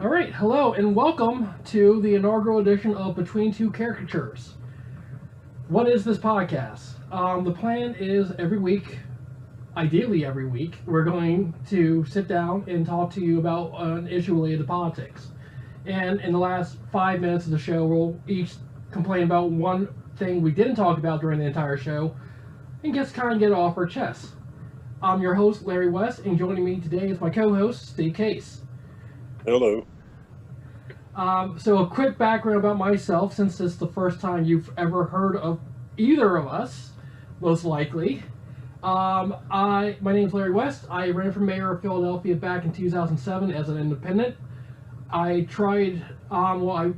All right, hello and welcome to the inaugural edition of Between Two Caricatures. What is this podcast? The plan is every week, ideally every week, we're going to sit down and talk to you about an issue related to politics. And in the last 5 minutes of the show, we'll each complain about one thing we didn't talk about during the entire show and just kind of get it off our chest. I'm your host, Larry West, and joining me today is my co-host, Steve Case. Hello. So a quick background about myself, since this is the first time you've ever heard of either of us, most likely. My name is Larry West. I ran for mayor of Philadelphia back in 2007 as an independent. I tried, I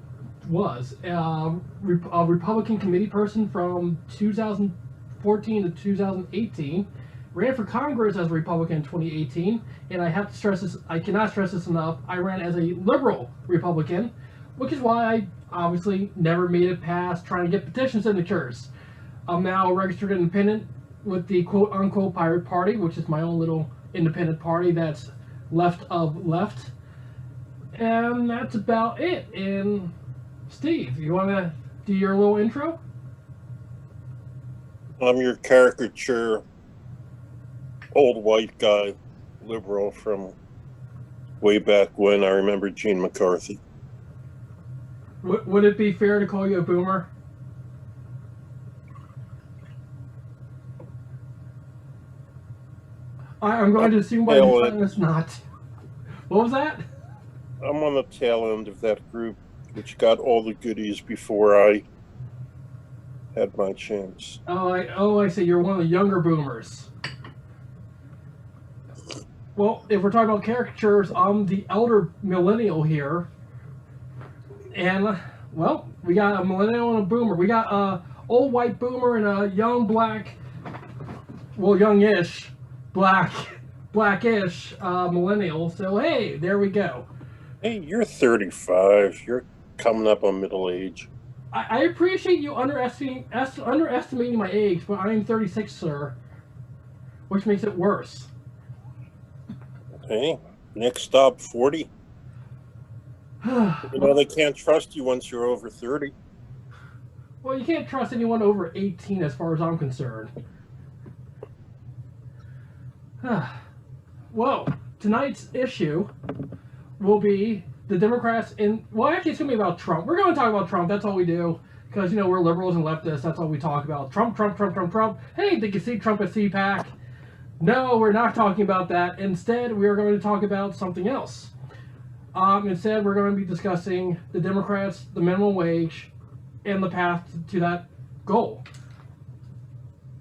was a Republican committee person from 2014 to 2018. Ran for Congress as a Republican in 2018, and I have to stress this, I cannot stress this enough, I ran as a liberal Republican, which is why I obviously never made it past trying to get petition signatures. I'm now a registered independent with the quote-unquote Pirate Party, which is my own little independent party that's left of left. And that's about it. And Steve, you want to do your little intro? I'm your caricature old white guy, liberal from way back when. I remember Gene McCarthy. Would it be fair to call you a boomer? I'm going to assume by your time it's not. What was that? I'm on the tail end of that group, which got all the goodies before I had my chance. I see. You're one of the younger boomers. Well, if we're talking about caricatures, I'm the elder millennial here. And, well, we got a millennial and a boomer. We got a old white boomer and a young black, well, youngish, blackish millennial. So, hey, there we go. Hey, you're 35. You're coming up on middle age. I appreciate you underestimating my age, but I am 36, sir. Which makes it worse. Okay, next stop, 40. You know, they can't trust you once you're over 30. Well, you can't trust anyone over 18 as far as I'm concerned. Well, tonight's issue will be the Democrats actually it's going to be about Trump. We're going to talk about Trump, that's all we do. Because, you know, we're liberals and leftists, that's all we talk about. Trump. Hey, did you see Trump at CPAC? No, we're not talking about that. Instead, we are going to talk about something else. Instead, we're going to be discussing the Democrats, the minimum wage, and the path to that goal.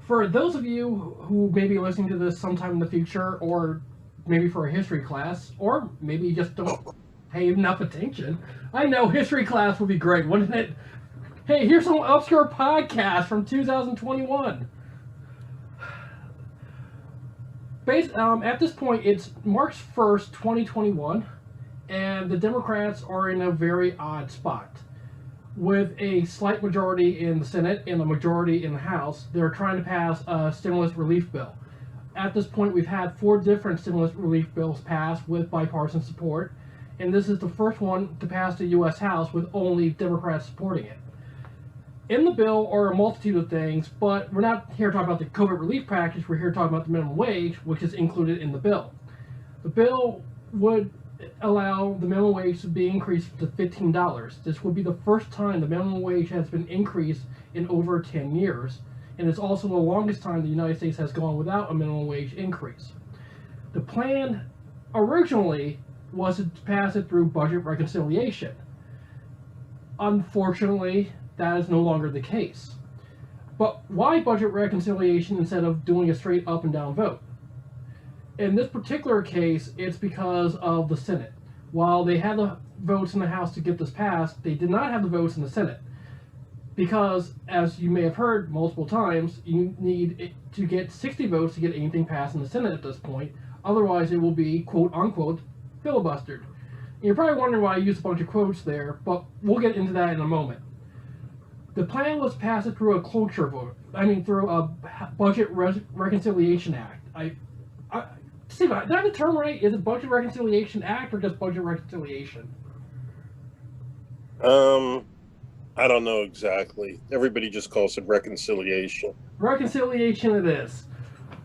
For those of you who may be listening to this sometime in the future, or maybe for a history class, or maybe you just don't pay enough attention, I know history class would be great, wouldn't it? Hey, here's some obscure podcast from 2021. At this point, it's March 1st, 2021, and the Democrats are in a very odd spot. With a slight majority in the Senate and a majority in the House, they're trying to pass a stimulus relief bill. At this point, we've had 4 different stimulus relief bills passed with bipartisan support, and this is the first one to pass the U.S. House with only Democrats supporting it. In the bill are a multitude of things, but we're not here to talk about the COVID relief package, we're here to talk about the minimum wage, which is included in the bill. The bill would allow the minimum wage to be increased to $15. This would be the first time the minimum wage has been increased in over 10 years, and it's also the longest time the United States has gone without a minimum wage increase. The plan originally was to pass it through budget reconciliation. Unfortunately, that is no longer the case. But why budget reconciliation instead of doing a straight up and down vote? In this particular case, it's because of the Senate. While they had the votes in the House to get this passed, they did not have the votes in the Senate. Because, as you may have heard multiple times, you need to get 60 votes to get anything passed in the Senate at this point. Otherwise, it will be, quote-unquote, filibustered. And you're probably wondering why I used a bunch of quotes there, but we'll get into that in a moment. The plan was passed through a cloture vote. Through a Budget Reconciliation Act. Steve, did I have the term right? Is it Budget Reconciliation Act or just Budget Reconciliation? I don't know exactly. Everybody just calls it reconciliation. Reconciliation it is.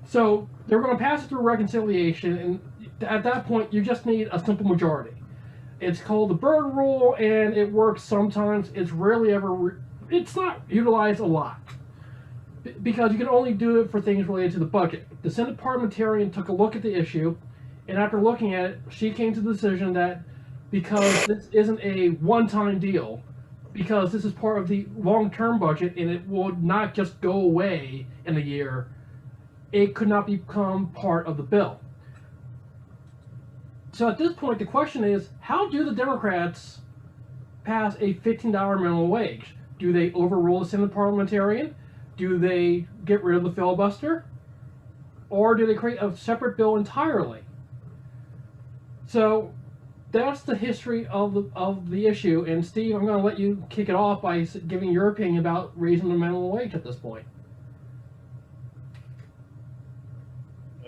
So they're going to pass it through reconciliation, and at that point, you just need a simple majority. It's called the Bird Rule, and it works sometimes. It's rarely ever. It's not utilized a lot because you can only do it for things related to the budget. The Senate Parliamentarian took a look at the issue, and after looking at it, she came to the decision that because this isn't a one-time deal, because this is part of the long-term budget and it would not just go away in a year, it could not become part of the bill. So at this point, the question is, how do the Democrats pass a $15 minimum wage? Do they overrule the Senate Parliamentarian? Do they get rid of the filibuster? Or do they create a separate bill entirely? So that's the history of the issue. And Steve, I'm going to let you kick it off by giving your opinion about raising the minimum wage at this point.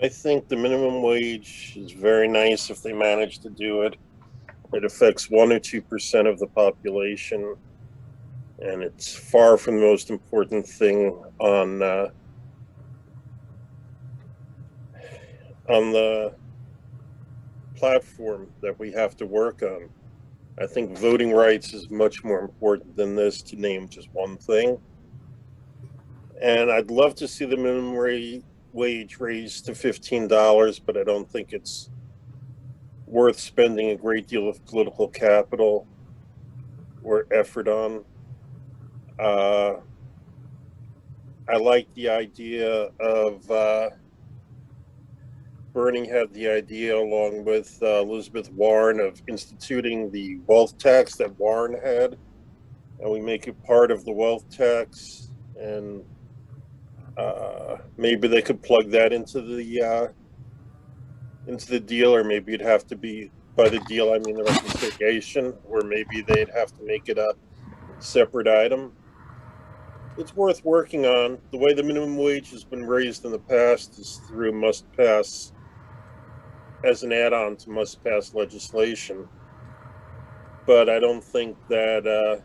I think the minimum wage is very nice if they manage to do it. It affects 1 or 2% of the population, and it's far from the most important thing on the platform that we have to work on. I think voting rights is much more important than this, to name just one thing. And I'd love to see the minimum wage raised to $15, but I don't think it's worth spending a great deal of political capital or effort on. I like the idea of Bernie had the idea, along with Elizabeth Warren, of instituting the wealth tax that Warren had, and we make it part of the wealth tax, and maybe they could plug that into the deal, or maybe it'd have to be, by the deal I mean the reconciliation, or maybe they'd have to make it a separate item. It's worth working on. The way the minimum wage has been raised in the past is through must-pass, as an add-on to must-pass legislation. But I don't think that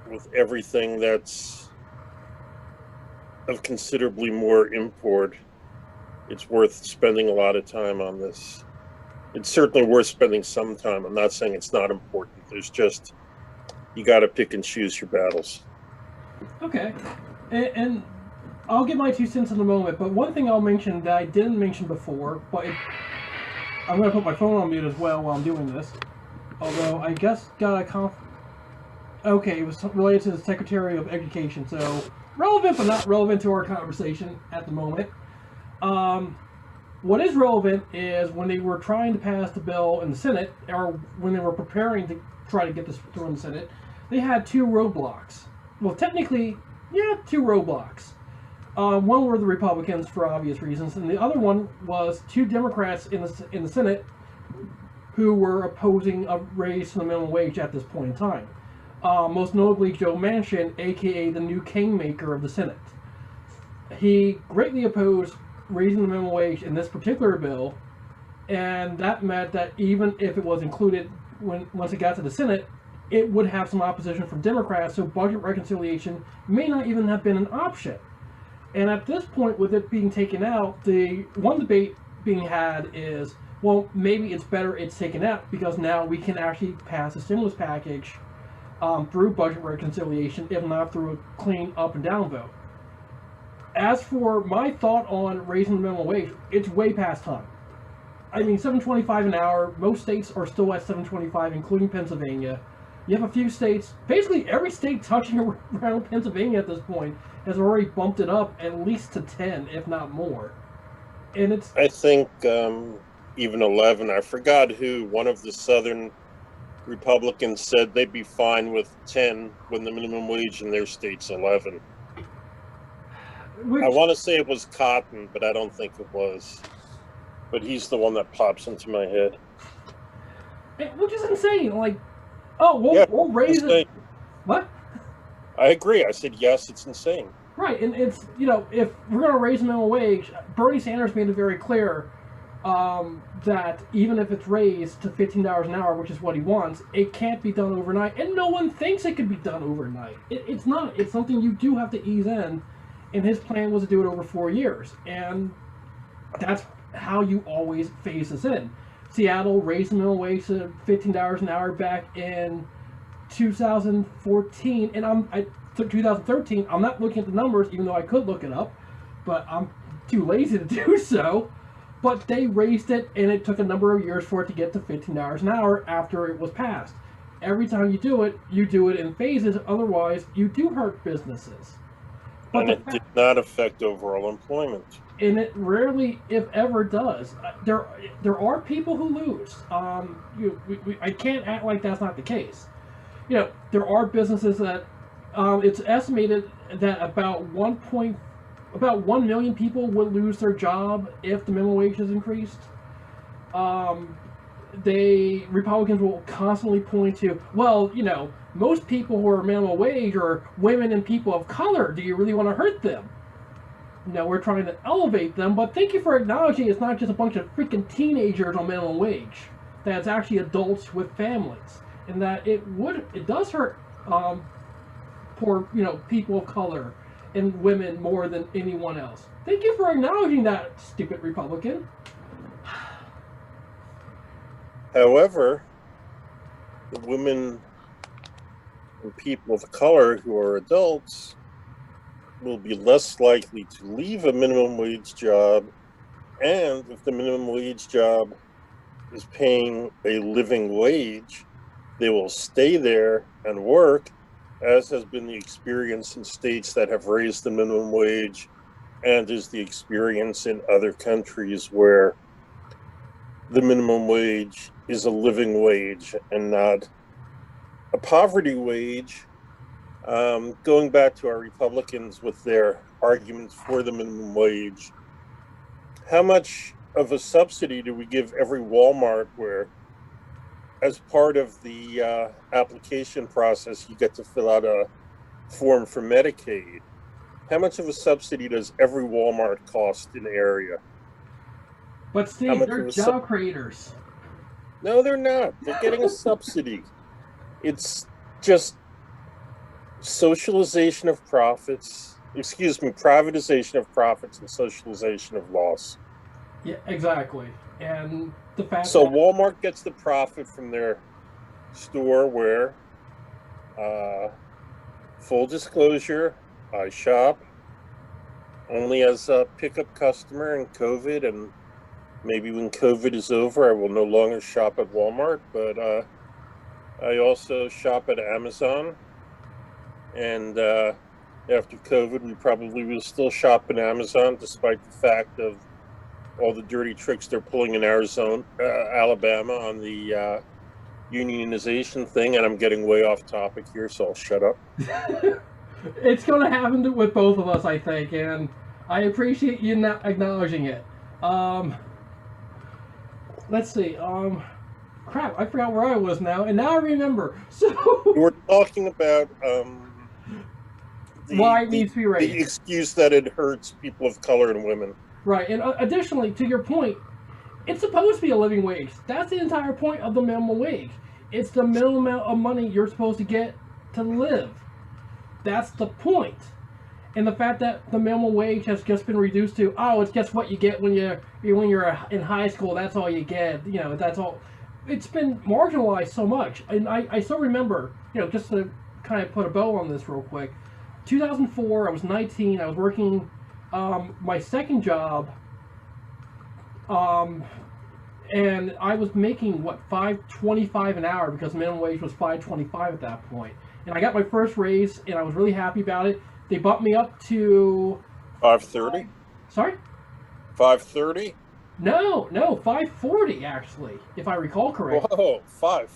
with everything that's of considerably more import, it's worth spending a lot of time on this. It's certainly worth spending some time. I'm not saying it's not important. There's just, you got to pick and choose your battles. Okay, and I'll give my 2 cents in a moment, but one thing I'll mention that I didn't mention before, but I'm going to put my phone on mute as well while I'm doing this, although I guess okay, it was related to the Secretary of Education, so relevant but not relevant to our conversation at the moment. What is relevant is when they were trying to pass the bill in the Senate, or when they were preparing to try to get this through in the Senate, they had 2 roadblocks. Well, technically, yeah, 2 roadblocks. One were the Republicans for obvious reasons, and the other one was 2 Democrats in the Senate who were opposing a raise to the minimum wage at this point in time. Most notably, Joe Manchin, aka the new kingmaker of the Senate. He greatly opposed raising the minimum wage in this particular bill, and that meant that even if it was included once it got to the Senate, it would have some opposition from Democrats, so budget reconciliation may not even have been an option. And at this point, with it being taken out, the one debate being had is, well, maybe it's better it's taken out because now we can actually pass a stimulus package through budget reconciliation, if not through a clean up and down vote. As for my thought on raising the minimum wage, it's way past time. I mean, $7.25 an hour, most states are still at $7.25, including Pennsylvania. You have a few states, basically every state touching around Pennsylvania at this point has already bumped it up at least to 10, if not more. And it's... I think even 11. I forgot who, one of the Southern Republicans said they'd be fine with 10 when the minimum wage in their state's 11. I want to say it was Cotton, but I don't think it was. But he's the one that pops into my head. Which is insane. Like, oh, we'll raise it. What? I agree. I said, yes, it's insane. Right, and it's, if we're going to raise minimum wage, Bernie Sanders made it very clear that even if it's raised to $15 an hour, which is what he wants, it can't be done overnight, and no one thinks it could be done overnight. It's not. It's something you do have to ease in, and his plan was to do it over 4 years, and that's how you always phase this in. Seattle raised the minimum wage to $15 an hour back in 2014, and 2013. I'm not looking at the numbers, even though I could look it up, but I'm too lazy to do so. But they raised it, and it took a number of years for it to get to $15 an hour after it was passed. Every time you do it in phases. Otherwise, you do hurt businesses. But and it did not affect overall employment. And it rarely, if ever, does. There are people who lose. I can't act like that's not the case. There are businesses that it's estimated that about 1 million people would lose their job if the minimum wage is increased. Republicans will constantly point to, well, most people who are minimum wage are women and people of color. Do you really want to hurt them? No, we're trying to elevate them, but thank you for acknowledging it's not just a bunch of freaking teenagers on minimum wage. That it's actually adults with families, and that it does hurt poor people of color and women more than anyone else. Thank you for acknowledging that, stupid Republican. However, the women and people of color who are adults will be less likely to leave a minimum wage job, and if the minimum wage job is paying a living wage, they will stay there and work, as has been the experience in states that have raised the minimum wage, and is the experience in other countries where the minimum wage is a living wage and not a poverty wage. Going back to our Republicans with their arguments for the minimum wage, how much of a subsidy do we give every Walmart where, as part of the application process, you get to fill out a form for Medicaid? How much of a subsidy does every Walmart cost in the area? But Steve, they're job creators. No, they're not. They're getting a subsidy. It's just socialization of profits. Privatization of profits and socialization of loss. Yeah, exactly. And the fact so Walmart gets the profit from their store where, full disclosure, I shop only as a pickup customer in COVID, and maybe when COVID is over, I will no longer shop at Walmart, but I also shop at Amazon, and after COVID, we probably will still shop at Amazon, despite the fact of all the dirty tricks they're pulling in Alabama on the unionization thing, and I'm getting way off topic here, so I'll shut up. It's going to happen with both of us, I think, and I appreciate you not acknowledging it. Let's see. Crap, I forgot where I was now, and now I remember. So we're talking about why it needs to be raised. The excuse that it hurts people of color and women. Right, and additionally, to your point, it's supposed to be a living wage. That's the entire point of the minimum wage. It's the minimum amount of money you're supposed to get to live. That's the point. And the fact that the minimum wage has just been reduced to, it's just what you get when you're in high school. That's all you get. That's all. It's been marginalized so much. And I still remember, just to kind of put a bow on this real quick, 2004, I was 19. I was working my second job, and I was making $5.25 an hour, because minimum wage was $5.25 at that point. And I got my first raise, and I was really happy about it. They bumped me up to $5.30. Sorry? $5.30. No, $5.40 actually, if I recall correctly. Whoa, $5.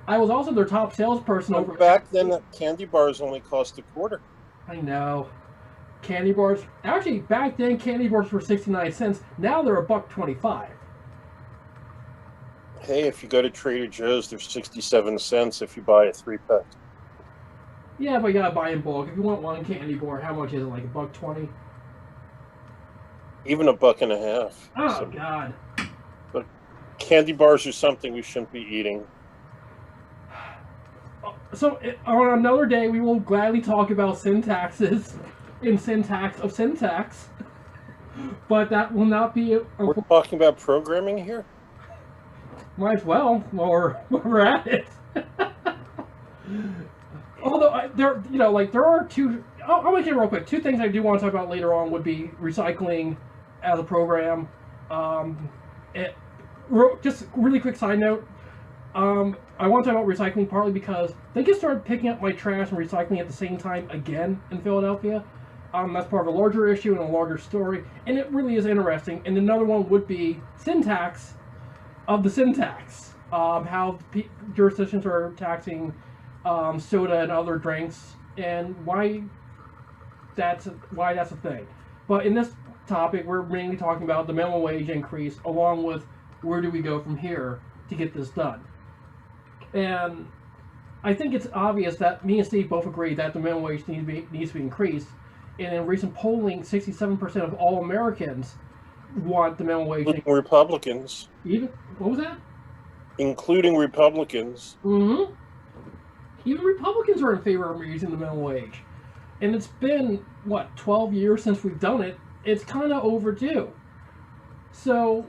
I was also their top salesperson over. Back then, candy bars only cost $0.25. I know. Candy bars. Actually, back then, candy bars were 69 cents. Now they're $1.25. Hey, if you go to Trader Joe's, they're 67 cents if you buy a 3-pack. Yeah, but you gotta buy in bulk. If you want one candy bar, how much is it? Like $1.20? even $1.50. Oh So, God. but candy bars are something we shouldn't be eating. So on another day, we will gladly talk about syntaxes and syntax of syntax, but that will not be. We're talking about programming here. Might as well, or we're at it. Although there are two. I'll make it real quick. Two things I do want to talk about later on would be recycling as a program. Just really quick side note. I want to talk about recycling partly because they can start picking up my trash and recycling at the same time again in Philadelphia. That's part of a larger issue and a larger story, and it really is interesting. And another one would be syntax of the syntax. How jurisdictions are taxing soda and other drinks, and why that's a thing. But in this topic, we're mainly talking about the minimum wage increase, along with where do we go from here to get this done. And I think it's obvious that me and Steve both agree that the minimum wage needs to be increased. And in recent polling, 67% of all Americans want the minimum wage. Including Republicans. Even what was that? Including Republicans. Mm-hmm. Even Republicans are in favor of raising the minimum wage. And it's been, 12 years since we've done it. It's kind of overdue. So,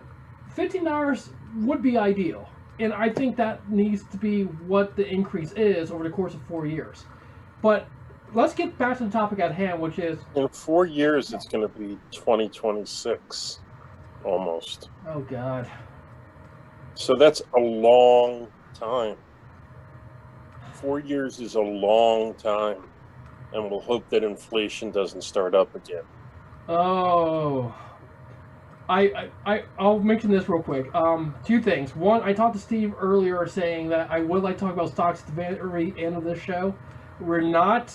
$15 would be ideal. And I think that needs to be what the increase is over the course of 4 years. But let's get back to the topic at hand, which is... In 4 years, it's going to be 2026, almost. Oh, God. So that's a long time. 4 years is a long time. And we'll hope that inflation doesn't start up again. Oh... I'll mention this real quick. Two things. One, I talked to Steve earlier saying that I would like to talk about stocks at the very end of this show. We're not,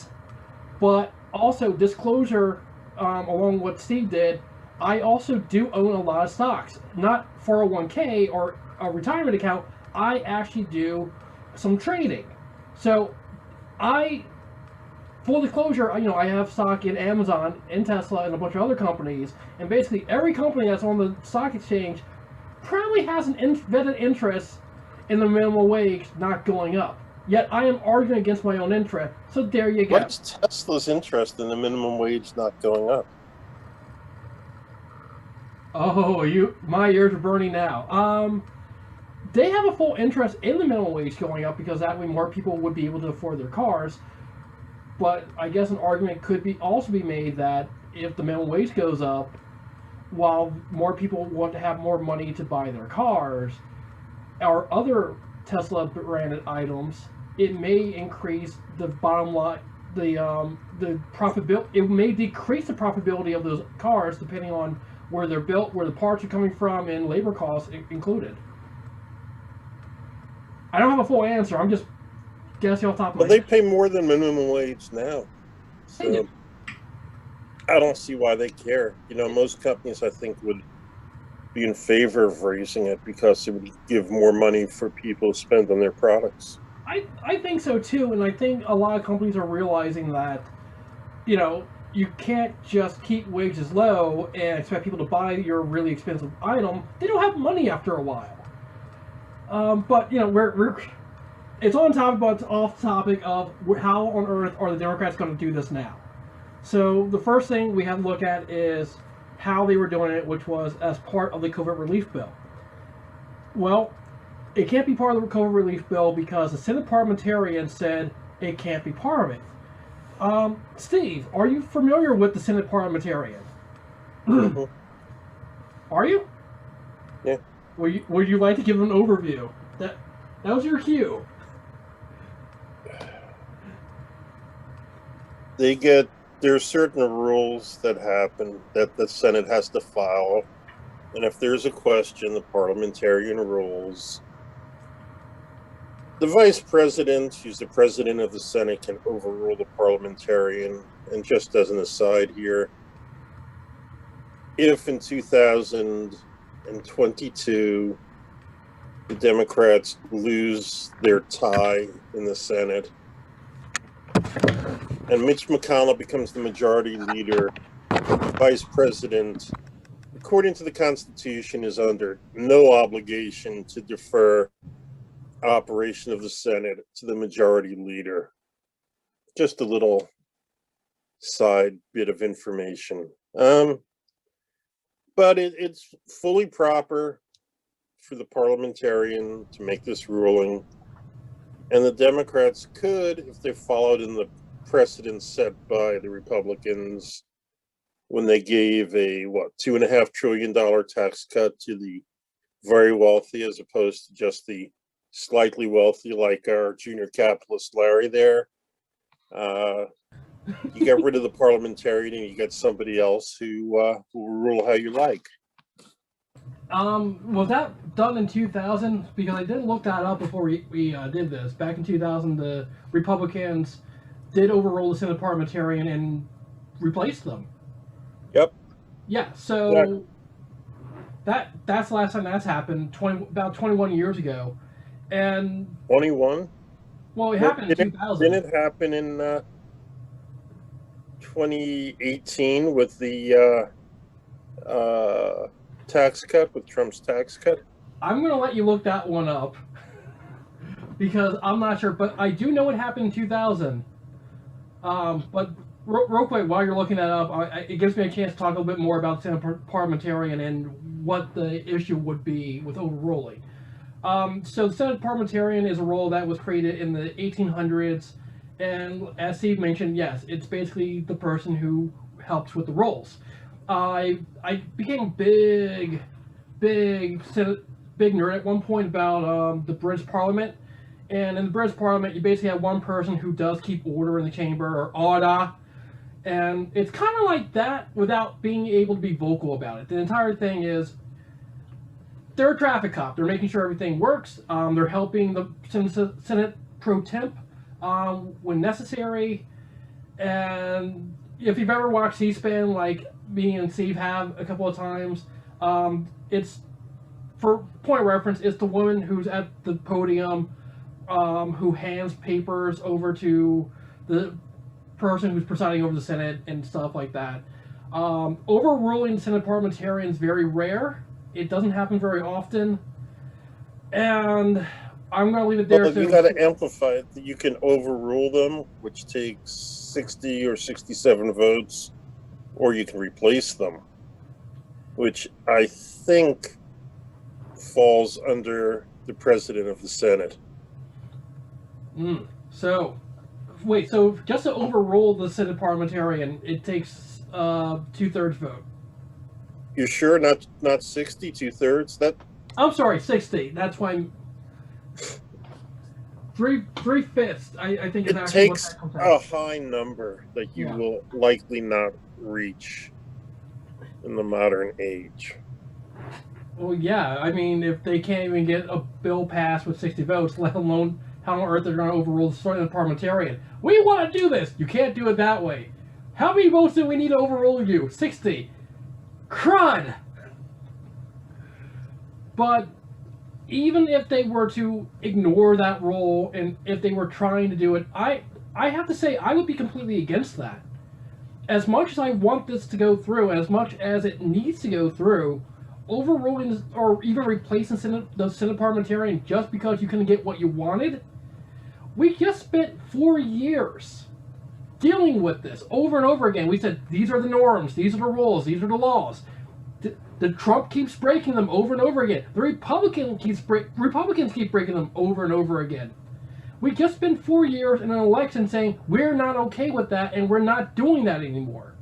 but also disclosure, along with what Steve did, I also do own a lot of stocks. Not 401k or a retirement account. I actually do some trading. So full disclosure, I have stock in Amazon, in Tesla, and a bunch of other companies, and basically every company that's on the stock exchange probably has an vetted interest in the minimum wage not going up. Yet I am arguing against my own interest, so there you go. What's Tesla's interest in the minimum wage not going up? Oh, my ears are burning now. They have a full interest in the minimum wage going up because that way more people would be able to afford their cars. But I guess an argument could also be made that if the minimum wage goes up, while more people want to have more money to buy their cars or other Tesla branded items, it may increase the bottom line, the profitability. It may decrease the profitability of those cars depending on where they're built, where the parts are coming from, and labor costs included. I don't have a full answer. I'm just guessing off the top of my Well, they pay more than minimum wage now. So I don't see why they care. Most companies, I think, would be in favor of raising it because it would give more money for people to spend on their products. I think so too, and I think a lot of companies are realizing that, you can't just keep wages low and expect people to buy your really expensive item. They don't have money after a while. But we're it's on topic, but it's off topic of how on earth are the Democrats going to do this now. So the first thing we have to look at is how they were doing it, which was as part of the COVID relief bill. Well, it can't be part of the COVID relief bill because the Senate Parliamentarian said it can't be part of it. Steve, are you familiar with the Senate Parliamentarian? Mm-hmm. Are you? Yeah. Would you like to give an overview? That was your cue. There are certain rules that happen that the Senate has to follow. And if there's a question, the parliamentarian rules. The vice president, who's the president of the Senate, can overrule the parliamentarian. And just as an aside here, if in 2022 the Democrats lose their tie in the Senate, and Mitch McConnell becomes the majority leader, the vice president according to the Constitution, is under no obligation to defer operation of the Senate to the majority leader. Just a little side bit of information. But it's fully proper for the parliamentarian to make this ruling. And the Democrats could, if they followed in the precedent set by the Republicans when they gave a, $2.5 trillion tax cut to the very wealthy as opposed to just the slightly wealthy, like our junior capitalist Larry there. You get rid of the parliamentarian and you get somebody else who will rule how you like. Was that done in 2000? Because I didn't look that up before we did this. Back in 2000, the Republicans did overrule the Senate Parliamentarian and replaced them. Yep. Yeah, so that's the last time that's happened, about 21 years ago. And 21? Well, it happened in 2000. Didn't it happen in 2018 with the tax cut, with Trump's tax cut? I'm going to let you look that one up because I'm not sure, but I do know it happened in 2000. But real quick, while you're looking that up, it gives me a chance to talk a little bit more about Senate Parliamentarian and what the issue would be with overruling. So the Senate Parliamentarian is a role that was created in the 1800s, and as Steve mentioned, yes, it's basically the person who helps with the rolls. I became a big nerd at one point about the British Parliament, and in the British Parliament, you basically have one person who does keep order in the chamber, or order, and it's kind of like that without being able to be vocal about it. The entire thing is they're a traffic cop. They're making sure everything works. They're helping the Senate pro temp when necessary. And if you've ever watched C-SPAN, like me and Steve have a couple of times, it's, for point of reference, it's the woman who's at the podium who hands papers over to the person who's presiding over the Senate and stuff like that. Overruling the Senate parliamentarian is very rare. It doesn't happen very often. And I'm going to leave it there. Well, you got to amplify it. You can overrule them, which takes 60 or 67 votes, or you can replace them, which I think falls under the president of the Senate. So, wait, so just to overrule the Senate parliamentarian, it takes 2/3 vote. You're sure? Not 60, 2/3? That. I'm sorry, 60. That's why I'm 3/5. I think it takes a high number that you will likely not reach in the modern age. Well, yeah. I mean, if they can't even get a bill passed with 60 votes, let alone how on earth they're going to overrule the Senate parliamentarian. We want to do this. You can't do it that way. How many votes do we need to overrule you? 60. Crud! But even if they were to ignore that role, and if they were trying to do it, I have to say I would be completely against that. As much as I want this to go through, as much as it needs to go through, overruling or even replacing the Senate parliamentarian just because you couldn't get what you wanted, we just spent 4 years dealing with this over and over again. We said, these are the norms, these are the rules, these are the laws. The Trump keeps breaking them over and over again. The Republicans keep breaking them over and over again. We just spent 4 years in an election saying, we're not okay with that, and we're not doing that anymore.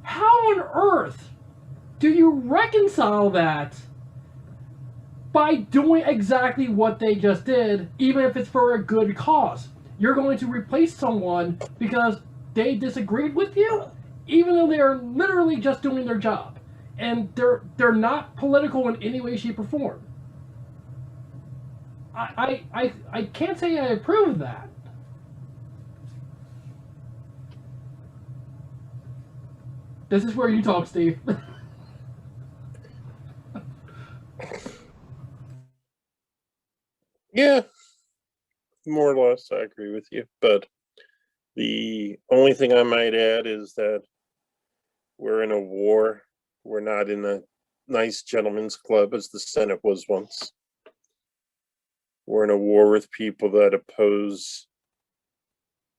How on earth do you reconcile that by doing exactly what they just did, even if it's for a good cause? You're going to replace someone because they disagreed with you, even though they are literally just doing their job, and they're not political in any way, shape, or form. I can't say I approve of that. This is where you talk, Steve. Yeah, more or less, I agree with you. But the only thing I might add is that we're in a war, We're not in a nice gentleman's club as the Senate was once. We're in a war with people that oppose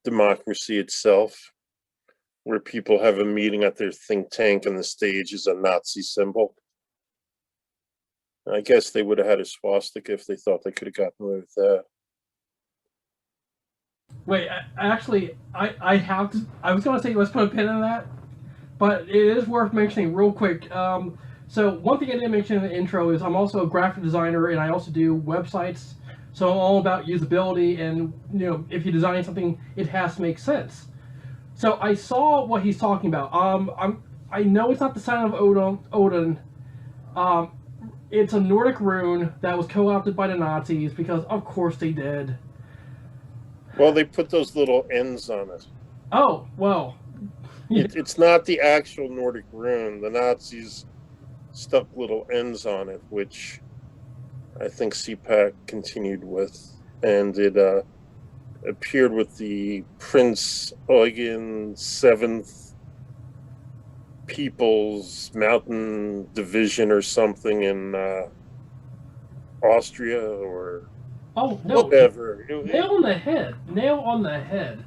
democracy itself, where people have a meeting at their think tank and the stage is a Nazi symbol. I guess they would have had a swastika if they thought they could have gotten away with that. Wait, I have to. I was going to say let's put a pin in that, but it is worth mentioning real quick. So one thing I didn't mention in the intro is I'm also a graphic designer and I also do websites. So I'm all about usability and if you design something, it has to make sense. So I saw what he's talking about. I know it's not the sign of Odin. It's a Nordic rune that was co-opted by the Nazis because of course they did. Well, they put those little ends on it. Oh, well. It's not the actual Nordic rune. The Nazis stuck little ends on it, which I think CPAC continued with. And it appeared with the Prince Eugen Seventh People's Mountain Division or something in Austria or whatever. Nail on the head. Nail on the head.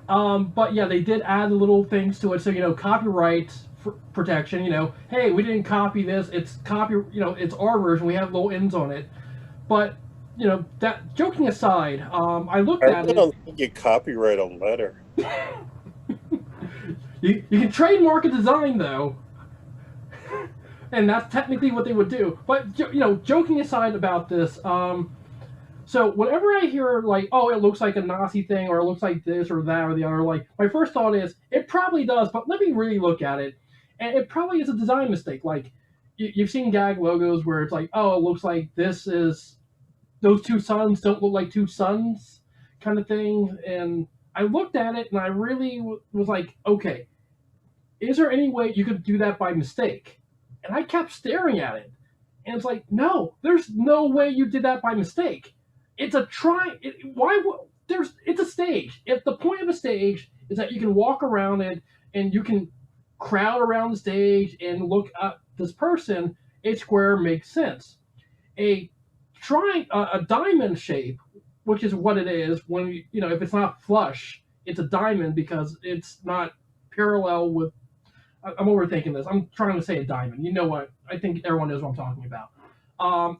But yeah, they did add little things to it. So copyright protection. Hey, we didn't copy this. It's it's our version. We have little ends on it. But that joking aside, I looked at it. I don't think you copyright a letter. You can trademark a design though, and that's technically what they would do. But joking aside about this, so whenever I hear like, oh, it looks like a Nazi thing, or it looks like this or that or the other, like my first thought is it probably does, but let me really look at it, and it probably is a design mistake. Like you've seen gag logos where it's like, oh, it looks like this is those two suns don't look like two suns, kind of thing. And I looked at it and I really was like, okay, is there any way you could do that by mistake? And I kept staring at it, and it's like, no, there's no way you did that by mistake. It's a it's a stage. If the point of a stage is that you can walk around it and you can crowd around the stage and look at this person, a square makes sense. A diamond shape, which is what it is when if it's not flush, it's a diamond because it's not parallel with. I'm overthinking this. I'm trying to say a diamond. You know what? I think everyone knows what I'm talking about.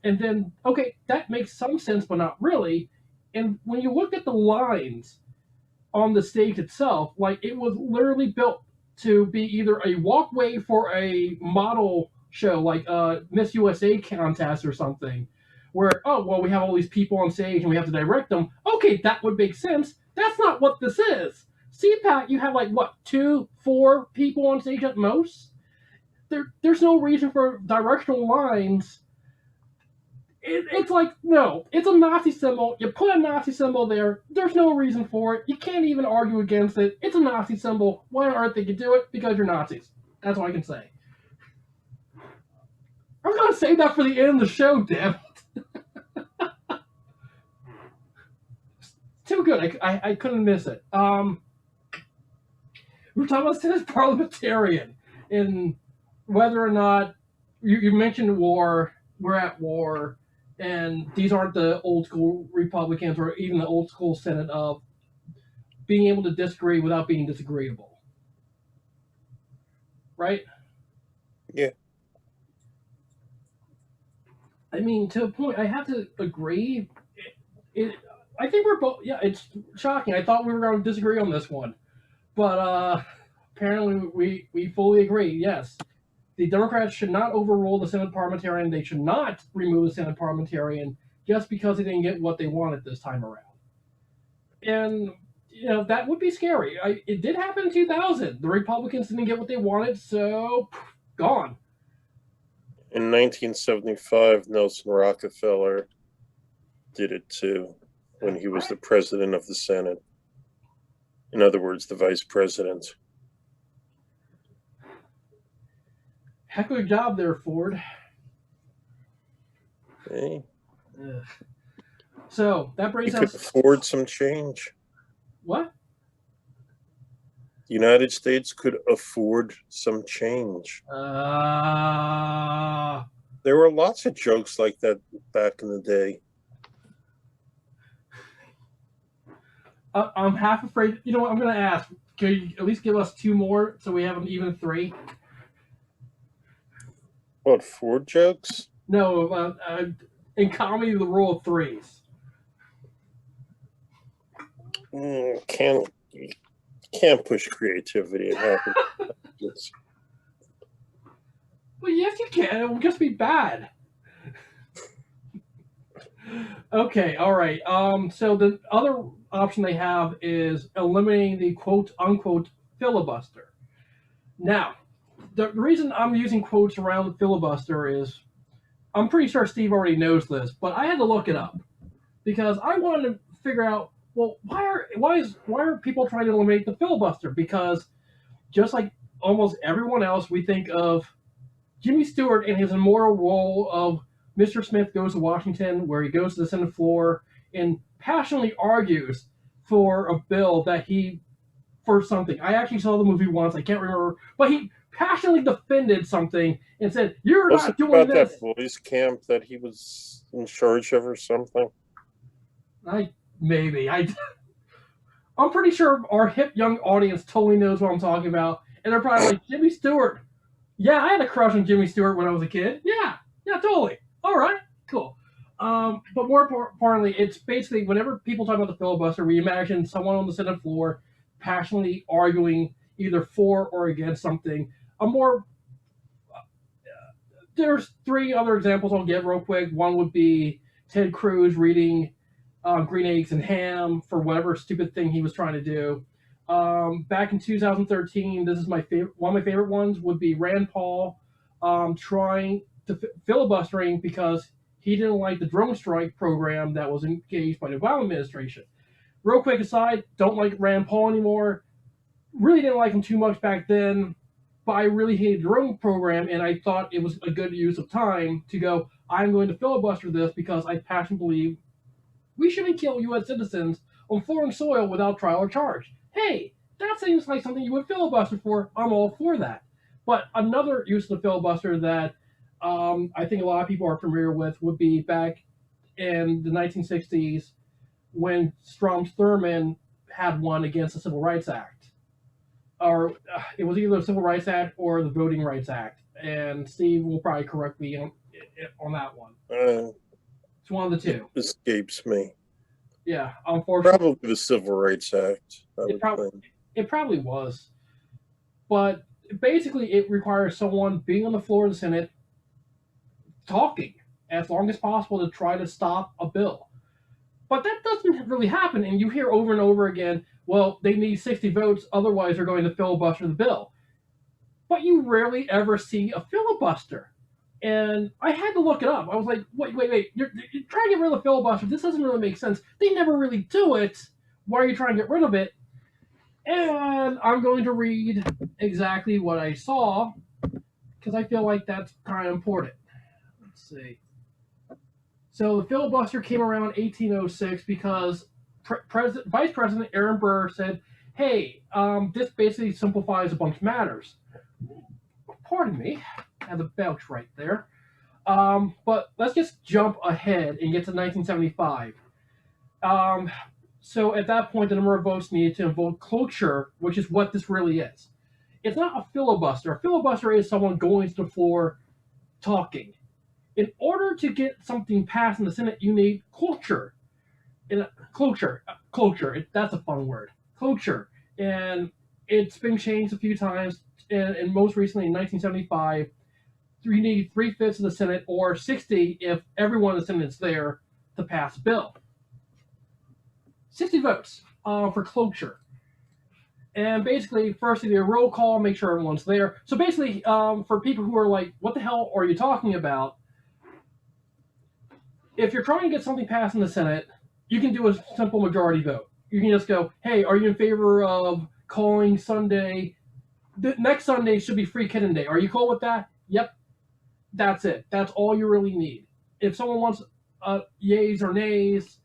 And then, okay, that makes some sense, but not really. And when you look at the lines on the stage itself, like it was literally built to be either a walkway for a model show, like a Miss USA contest or something, where, oh, well, we have all these people on stage and we have to direct them. Okay, that would make sense. That's not what this is. CPAC, you have like, what, 2, 4 people on stage at most? There's no reason for directional lines. It's like, no, it's a Nazi symbol. You put a Nazi symbol there. There's no reason for it. You can't even argue against it. It's a Nazi symbol. Why on earth did you do it? Because you're Nazis. That's all I can say. I'm going to save that for the end of the show, damn it. Too good. I couldn't miss it. We're talking about Senate Parliamentarian and whether or not you mentioned war. We're at war, and these aren't the old school Republicans or even the old school Senate of being able to disagree without being disagreeable. Right? Yeah. I mean, to a point, I have to agree. I think we're both. Yeah, it's shocking. I thought we were going to disagree on this one, but apparently we fully agree. Yes, the Democrats should not overrule the Senate Parliamentarian. They should not remove the Senate Parliamentarian just because they didn't get what they wanted this time around. And that would be scary. It did happen in 2000. The Republicans didn't get what they wanted, so gone. In 1975, Nelson Rockefeller did it too when he was the president of the Senate. In other words, the vice president. Heck of a job there, Ford. Hey. So that brings us. You could afford some change. What? the United States could afford some change. There were lots of jokes like that back in the day. I'm half afraid. You know what? I'm going to ask. Can you at least give us 2 more so we have an even 3? What, 4 jokes? No, in comedy, the rule of 3s. Can't push creativity. It happens. Well, yes, you can. It will just be bad. Okay, all right. So the other option they have is eliminating the quote unquote filibuster. Now, the reason I'm using quotes around the filibuster is I'm pretty sure Steve already knows this, but I had to look it up because I wanted to figure out, well, why are people trying to eliminate the filibuster? Because just like almost everyone else, we think of Jimmy Stewart and his immortal role of Mr. Smith Goes to Washington, where he goes to the Senate floor and passionately argues for a bill that for something. I actually saw the movie once, I can't remember, but he passionately defended something and said, "You're not doing about this." That boys' camp that he was in charge of or something? I'm pretty sure our hip young audience totally knows what I'm talking about, and they're probably like, Jimmy Stewart. Yeah, I had a crush on Jimmy Stewart when I was a kid. Yeah, totally. All right, cool. But more importantly, it's basically whenever people talk about the filibuster, we imagine someone on the Senate floor passionately arguing either for or against something. There's 3 other examples I'll give real quick. One would be Ted Cruz reading Green Eggs and Ham for whatever stupid thing he was trying to do. Back in 2013, this is my favorite. One of my favorite ones would be Rand Paul trying to filibustering because he didn't like the drone strike program that was engaged by the Obama administration. Real quick aside, don't like Rand Paul anymore. Really didn't like him too much back then, but I really hated the drone program, and I thought it was a good use of time to go, I'm going to filibuster this because I passionately believe we shouldn't kill U.S. citizens on foreign soil without trial or charge. Hey, that seems like something you would filibuster for. I'm all for that. But another use of the filibuster that I think a lot of people are familiar with would be back in the 1960s when Strom Thurmond had one against the Civil Rights Act. Or it was either the Civil Rights Act or the Voting Rights Act. And Steve will probably correct me on that one. It's one of the 2. It escapes me. Yeah, unfortunately. Probably the Civil Rights Act. It probably was. But basically, it requires someone being on the floor of the Senate talking as long as possible to try to stop a bill. But that doesn't really happen, and you hear over and over again, well, they need 60 votes, otherwise they're going to filibuster the bill. But you rarely ever see a filibuster. And I had to look it up. I was like, wait. You're trying to get rid of the filibuster. This doesn't really make sense. They never really do it. Why are you trying to get rid of it? And I'm going to read exactly what I saw because I feel like that's kind of important. Let's see. So the filibuster came around 1806 because Vice President Aaron Burr said, hey, this basically simplifies a bunch of matters. Pardon me. I had a belch right there. But let's just jump ahead and get to 1975. So at that point, the number of votes needed to invoke cloture, which is what this really is. It's not a filibuster. A filibuster is someone going to the floor talking. In order to get something passed in the Senate, you need cloture. Cloture. That's a fun word. Cloture. And it's been changed a few times. And most recently in 1975, you need 3/5 of the Senate or 60 if everyone in the Senate is there to pass a bill. 60 votes for cloture. And basically, first you do a roll call, make sure everyone's there. So basically, for people who are like, what the hell are you talking about? If you're trying to get something passed in the Senate, you can do a simple majority vote. You can just go, hey, are you in favor of calling Sunday? The next Sunday should be Free Kitten Day. Are you cool with that? Yep. That's it. That's all you really need. If someone wants yays or nays,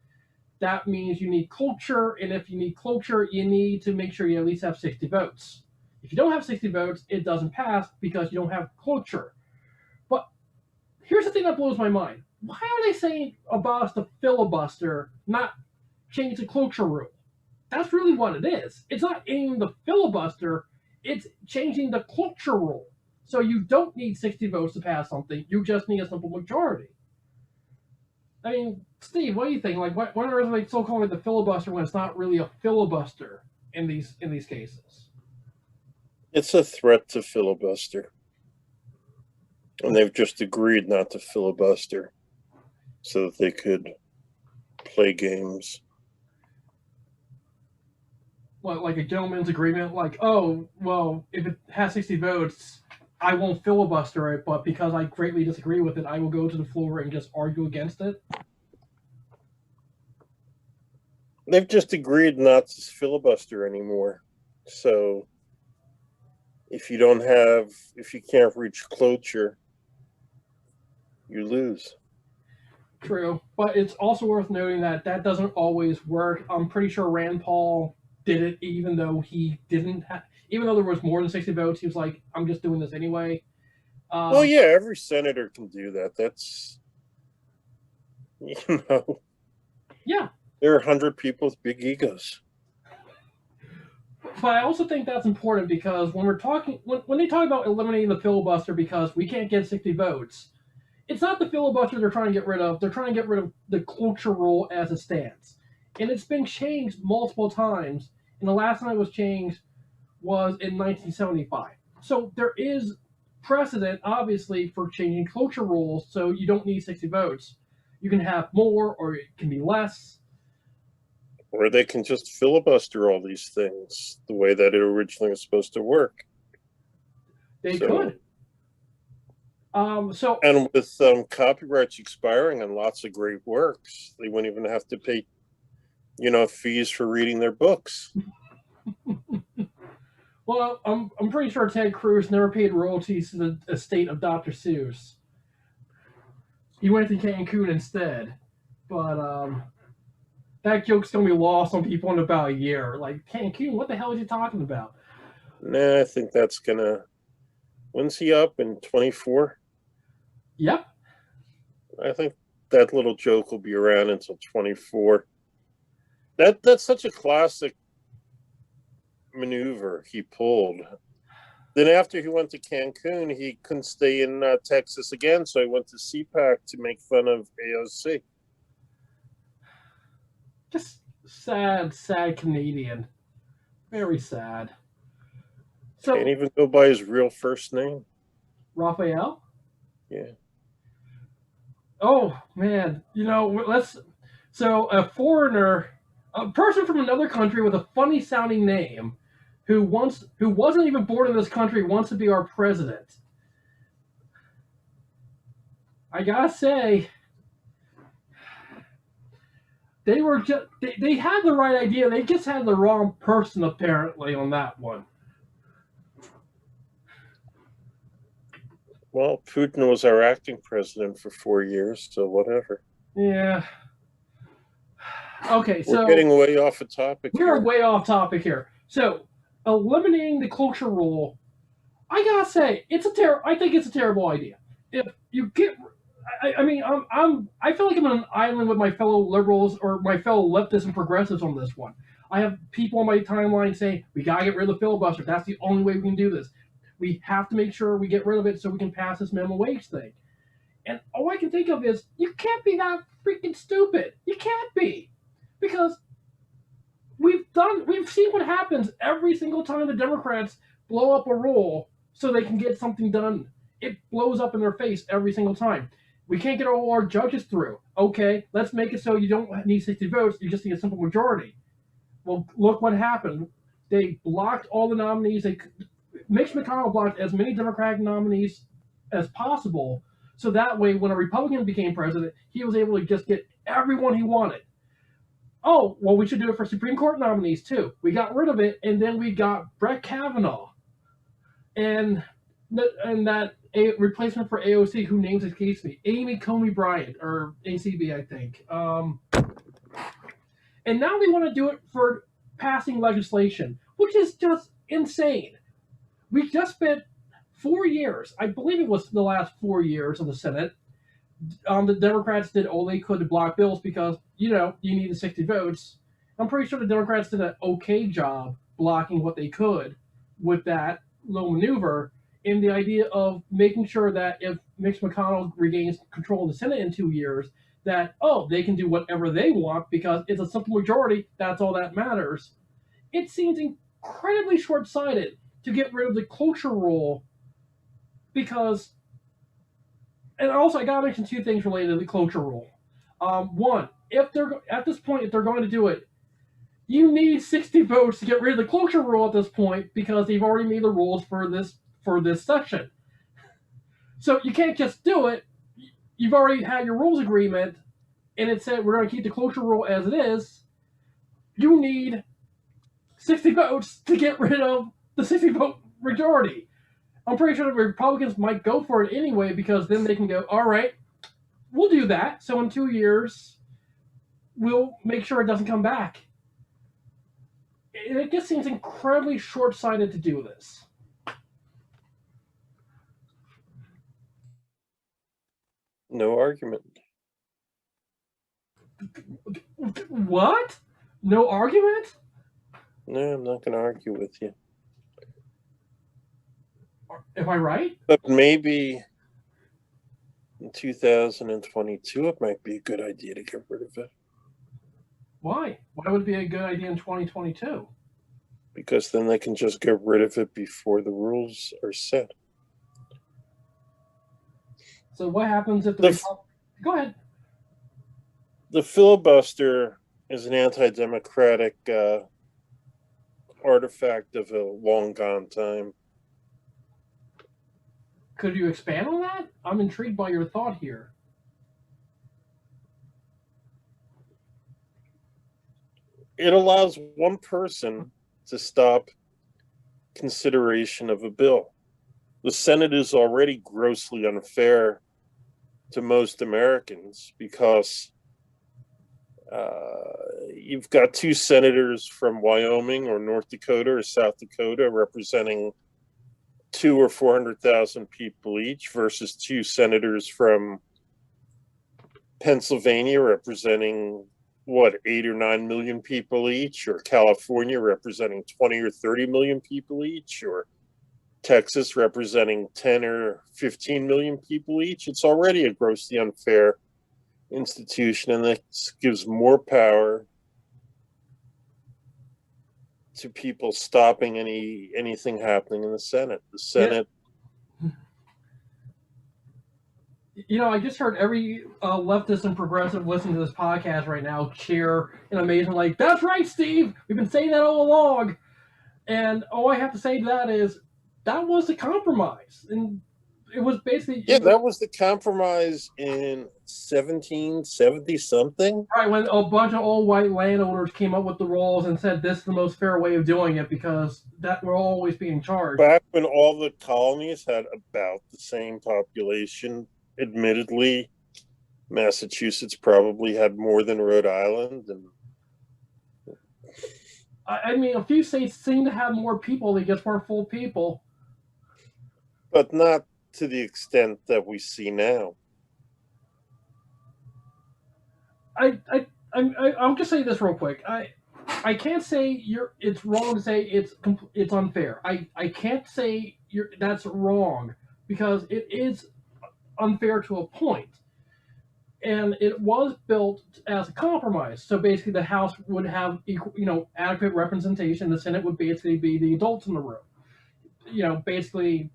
that means you need cloture, and if you need cloture, you need to make sure you at least have 60 votes. If you don't have 60 votes, it doesn't pass because you don't have cloture. But here's the thing that blows my mind. Why are they saying abolish the filibuster, not change the cloture rule? That's really what it is. It's not ending the filibuster, it's changing the cloture rule. So you don't need 60 votes to pass something, you just need a simple majority. I mean, Steve, what do you think? Like, why are they so calling it the filibuster when it's not really a filibuster in these cases? It's a threat to filibuster. And they've just agreed not to filibuster so that they could play games. What, like a gentleman's agreement? Like, oh, well, if it has 60 votes, I won't filibuster it, but because I greatly disagree with it, I will go to the floor and just argue against it? They've just agreed not to filibuster anymore. So if you can't reach cloture, you lose. True, but it's also worth noting that that doesn't always work. I'm pretty sure Rand Paul did it, even though he didn't. Even though there was more than 60 votes, he was like, "I'm just doing this anyway." Well, yeah, every senator can do that. That's, yeah. There are 100 people with big egos. But I also think that's important because when we're talking, when they talk about eliminating the filibuster because we can't get 60 votes, it's not the filibuster they're trying to get rid of. They're trying to get rid of the cloture rule as it stands. And it's been changed multiple times. And the last time it was changed was in 1975. So there is precedent, obviously, for changing cloture rules so you don't need 60 votes. You can have more or it can be less. Or they can just filibuster all these things the way that it originally was supposed to work. They could. And with copyrights expiring on lots of great works, they wouldn't even have to pay, fees for reading their books. Well, I'm pretty sure Ted Cruz never paid royalties to the estate of Dr. Seuss. He went to Cancun instead, but that joke's gonna be lost on people in about a year. Like, Cancun, what the hell is he talking about? Nah, I think that's gonna. When's he up in 24? Yep. I think that little joke will be around until 24. That's such a classic maneuver he pulled. Then after he went to Cancun, he couldn't stay in Texas again, so he went to CPAC to make fun of AOC. Just sad Canadian. Very sad. So, can't even go by his real first name. Raphael? Yeah. Oh man, so a foreigner, a person from another country with a funny sounding name, who wasn't even born in this country, wants to be our president. I gotta say, they had the right idea. They just had the wrong person apparently on that one. Well, Putin was our acting president for 4 years, so whatever. Yeah. Okay, so we're getting way off a topic. We're way off topic here. So, eliminating the cloture rule, I gotta say, I think it's a terrible idea. If you get, I mean, I feel like I'm on an island with my fellow liberals or my fellow leftists and progressives on this one. I have people on my timeline saying we gotta get rid of the filibuster. That's the only way we can do this. We have to make sure we get rid of it so we can pass this minimum wage thing. And all I can think of is, you can't be that freaking stupid. You can't be. Because we've seen what happens every single time the Democrats blow up a rule so they can get something done. It blows up in their face every single time. We can't get all our judges through. Okay, let's make it so you don't need 60 votes, you just need a simple majority. Well, look what happened. They blocked all the nominees. Mitch McConnell blocked as many Democratic nominees as possible, so that way when a Republican became president, he was able to just get everyone he wanted. Oh, well, we should do it for Supreme Court nominees, too. We got rid of it, and then we got Brett Kavanaugh. And that replacement for AOC, who names escapes me, Amy Coney Bryant, or ACB, I think. And now they want to do it for passing legislation, which is just insane. We just spent 4 years, I believe it was the last 4 years of the Senate. The Democrats did all they could to block bills because, you needed 60 votes. I'm pretty sure the Democrats did an okay job blocking what they could with that little maneuver, in the idea of making sure that if Mitch McConnell regains control of the Senate in 2 years, that, they can do whatever they want because it's a simple majority, that's all that matters. It seems incredibly short sighted to get rid of the cloture rule because, and also I gotta mention two things related to the cloture rule. One, if they're at this point, if they're going to do it, you need 60 votes to get rid of the cloture rule at this point because they've already made the rules for this session. So you can't just do it. You've already had your rules agreement, and it said we're going to keep the cloture rule as it is. You need 60 votes to get rid of the 60 vote majority. I'm pretty sure the Republicans might go for it anyway because then they can go, all right, we'll do that. So in 2 years, we'll make sure it doesn't come back. It just seems incredibly short-sighted to do this. No argument. What? No argument? No, I'm not going to argue with you. Am I right? But maybe in 2022, it might be a good idea to get rid of it. Why? Why would it be a good idea in 2022? Because then they can just get rid of it before the rules are set. So what happens if Go ahead. The filibuster is an anti-democratic artifact of a long gone time. Could you expand on that? I'm intrigued by your thought here. It allows one person to stop consideration of a bill. The Senate is already grossly unfair to most Americans because you've got two senators from Wyoming or North Dakota or South Dakota representing 200,000 or 400,000 people each versus two senators from Pennsylvania representing 8 or 9 million people each, or California representing 20 or 30 million people each, or Texas representing 10 or 15 million people each. It's already a grossly unfair institution, and this gives more power to people stopping anything happening in the Senate. The Senate. I just heard every leftist and progressive listening to this podcast right now cheer in amazement, like, that's right, Steve! We've been saying that all along. And all I have to say to that is, that was the compromise. And it was basically... that was the compromise in 1770-something. Right, when a bunch of old white landowners came up with the rules and said this is the most fair way of doing it because that we're always being charged. Back when all the colonies had about the same population, admittedly, Massachusetts probably had more than Rhode Island. And I mean, a few states seem to have more people, they just weren't full people. But not to the extent that we see now. I'll just say this real quick. I can't say it's wrong to say it's unfair. I can't say that's wrong because it is unfair to a point. And it was built as a compromise. So basically the House would have adequate representation. The Senate would basically be the adults in the room. Basically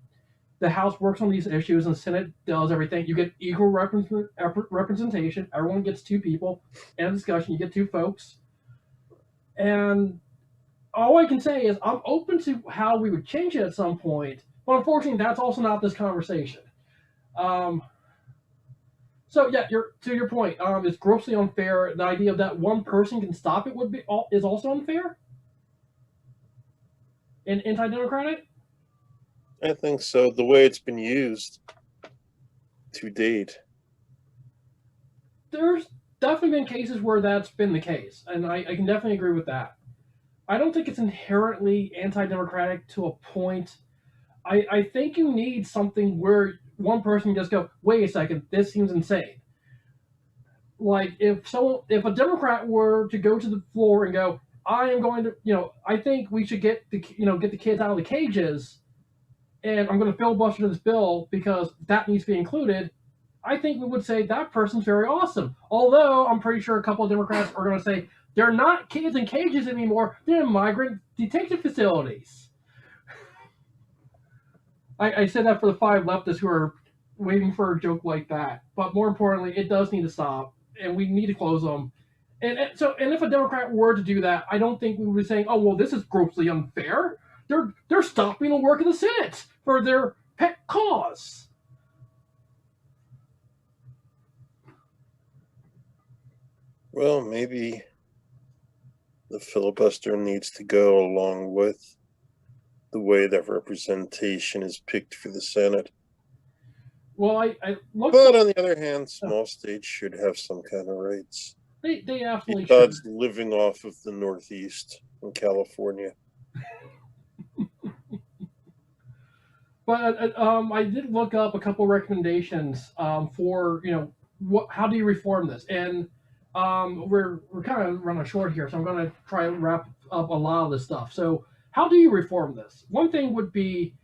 the House works on these issues and the Senate does everything. You get equal representation. Everyone gets two people in a discussion. You get two folks. And all I can say is I'm open to how we would change it at some point. But unfortunately, that's also not this conversation. So yeah, to your point, it's grossly unfair. The idea that one person can stop it is also unfair and anti-democratic. I think so. The way it's been used to date. There's definitely been cases where that's been the case, and I can definitely agree with that. I don't think it's inherently anti-democratic to a point. I think you need something where one person can just go, wait a second, this seems insane. Like if a Democrat were to go to the floor and go, I am going to, I think we should get the kids out of the cages, and I'm going to filibuster this bill because that needs to be included. I think we would say that person's very awesome. Although I'm pretty sure a couple of Democrats are going to say they're not kids in cages anymore; they're in migrant detention facilities. I said that for the five leftists who are waiting for a joke like that. But more importantly, it does need to stop, and we need to close them. And if a Democrat were to do that, I don't think we would be saying, "Oh, well, this is grossly unfair." They're stopping the work of the Senate for their pet cause. Well, maybe the filibuster needs to go along with the way that representation is picked for the Senate. Well, I looked. But on the other hand, small states should have some kind of rights. They absolutely Besides should. living off of the Northeast in California. But I did look up a couple recommendations for how do you reform this, and we're kind of running short here, so I'm going to try to wrap up a lot of this stuff. So how do you reform this? One thing would be,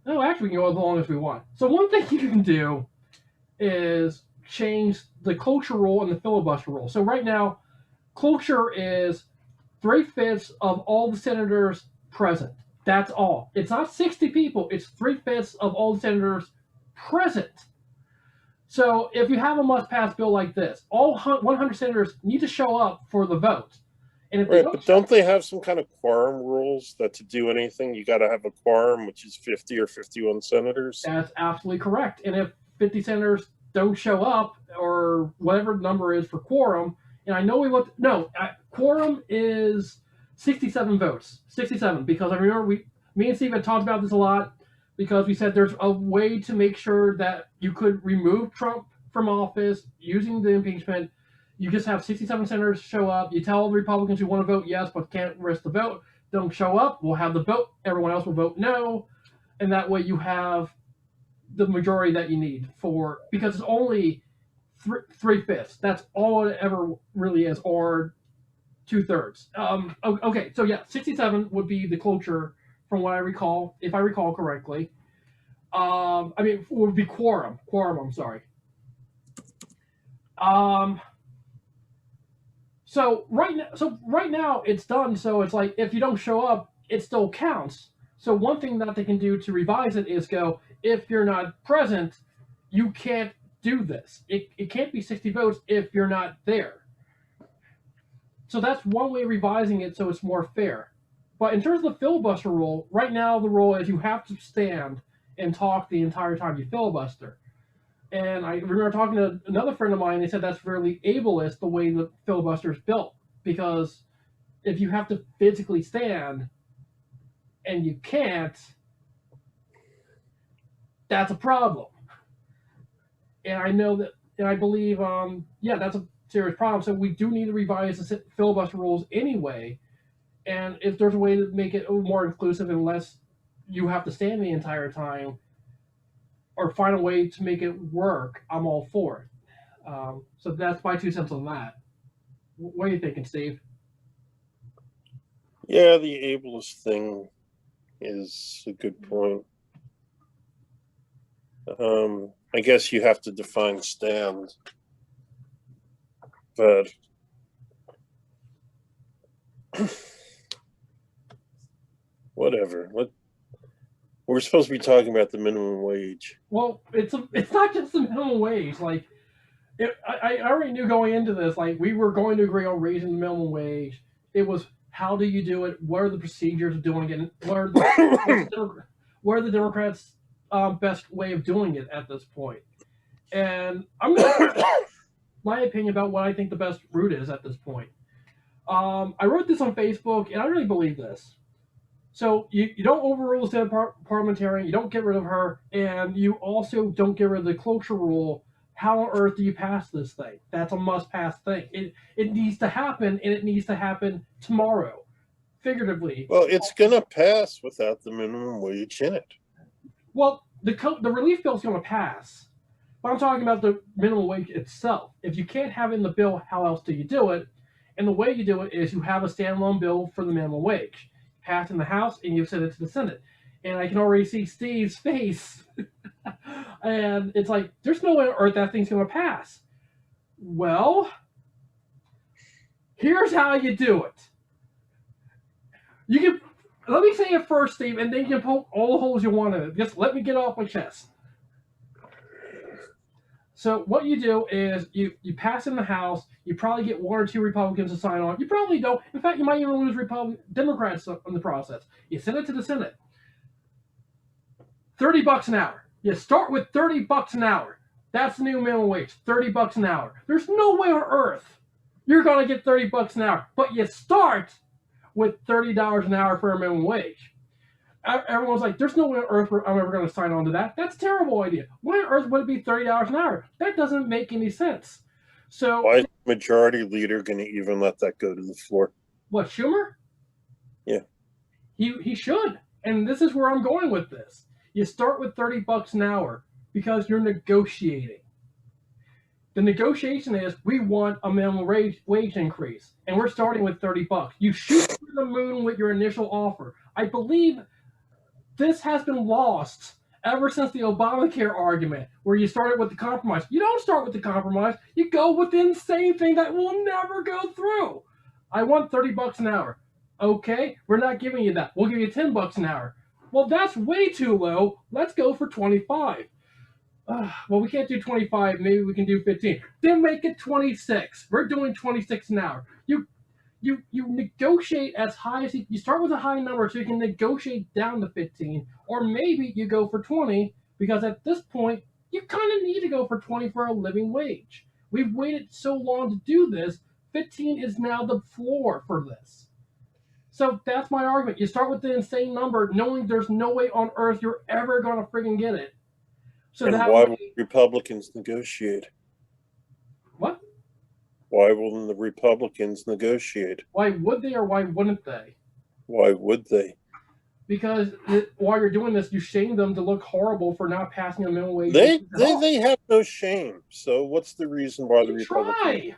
no, actually we can go as long as we want. So one thing you can do is change the cloture rule and the filibuster rule. So right now, cloture is 3/5 of all the senators present. That's all. It's not 60 people, it's 3/5 of all the senators present. So if you have a must pass bill like this, all 100 senators need to show up for the vote. And if they Right, but don't they have some kind of quorum rules that to do anything, you got to have a quorum, which is 50 or 51 senators? That's absolutely correct. And if 50 senators don't show up, or whatever the number is for quorum, and I know we looked, no, quorum is 67 votes. 67, because I remember me and Steve had talked about this a lot, because we said there's a way to make sure that you could remove Trump from office using the impeachment. You just have 67 senators show up. You tell the Republicans who want to vote yes but can't risk the vote, don't show up. We'll have the vote. Everyone else will vote no. And that way you have the majority that you need for, because it's only 3/5. That's all it ever really is, or 2/3. Okay, so yeah, 67 would be the cloture from what I recall, if I recall correctly. I mean, it would be quorum. Quorum. I'm sorry. Um, right now it's done. So it's like if you don't show up, it still counts. So one thing that they can do to revise it is go, if you're not present, you can't do this. It can't be 60 votes if you're not there. So that's one way of revising it so it's more fair. But in terms of the filibuster rule, right now the rule is you have to stand and talk the entire time you filibuster. And I remember talking to another friend of mine, they said that's really ableist the way the filibuster is built. Because if you have to physically stand and you can't, that's a problem. And I know that, and I believe, yeah, that's a serious problem. So we do need to revise the filibuster rules anyway. And if there's a way to make it more inclusive and less you have to stand the entire time, or find a way to make it work, I'm all for it. So that's my 2 cents on that. What are you thinking, Steve? Yeah, the ableist thing is a good point. I guess you have to define stand, but whatever. We're supposed to be talking about the minimum wage. Well, it's not just the minimum wage. Like, I already knew going into this, like, we were going to agree on raising the minimum wage. It was, how do you do it? What are the procedures of doing it? What are the Democrats' best way of doing it at this point? And I'm going to my opinion about what I think the best route is at this point. I wrote this on Facebook, and I really believe this. So you don't overrule the Senate Parliamentarian, you don't get rid of her, and you also don't get rid of the cloture rule how on earth do you pass this thing? That's a must-pass thing. It needs to happen, and it needs to happen tomorrow, figuratively. Well, it's going to pass without the minimum wage in it. Well, the relief bill is going to pass, but I'm talking about the minimum wage itself. If you can't have it in the bill, how else do you do it? And the way you do it is you have a standalone bill for the minimum wage, passed in the House, and you send it to the Senate. And I can already see Steve's face. And it's like, there's no way on earth that thing's going to pass. Well, here's how you do it. You can, let me say it first, Steve, and then you can poke all the holes you want in it. Just let me get off my chest. So what you do is you pass in the House. You probably get 1 or 2 Republicans to sign on. You probably don't. In fact, you might even lose Democrats in the process. You send it to the Senate. $30 an hour. You start with $30 an hour. That's the new minimum wage. $30 an hour. There's no way on earth you're going to get $30 an hour, but you start with $30 an hour for a minimum wage. Everyone's like, there's no way on earth I'm ever going to sign on to that. That's a terrible idea. Why on earth would it be $30 an hour? That doesn't make any sense. So why is the majority leader going to even let that go to the floor? What, Schumer? Yeah. He should. And this is where I'm going with this. You start with $30 an hour because you're negotiating. The negotiation is we want a minimum wage increase, and we're starting with $30. You shoot through the moon with your initial offer. I believe this has been lost ever since the Obamacare argument, where you started with the compromise. You don't start with the compromise. You go with the insane thing that will never go through. I want $30 an hour. Okay, we're not giving you that. We'll give you $10 an hour. Well, that's way too low. Let's go for 25. Well, we can't do 25. Maybe we can do 15. Then make it 26. We're doing 26 an hour. You negotiate as high as you start with a high number so you can negotiate down to 15, or maybe you go for 20 because at this point you kind of need to go for 20 for a living wage. We've waited so long to do this. 15 is now the floor for this. So that's my argument. You start with the insane number, knowing there's no way on earth you're ever going to friggin' get it. So and that why way, would Republicans negotiate? What? Why wouldn't the Republicans negotiate? Why would they or why wouldn't they? Why would they? Because while you're doing this, you shame them to look horrible for not passing a minimum wage. They have no shame. So what's the reason why the Republicans? Try.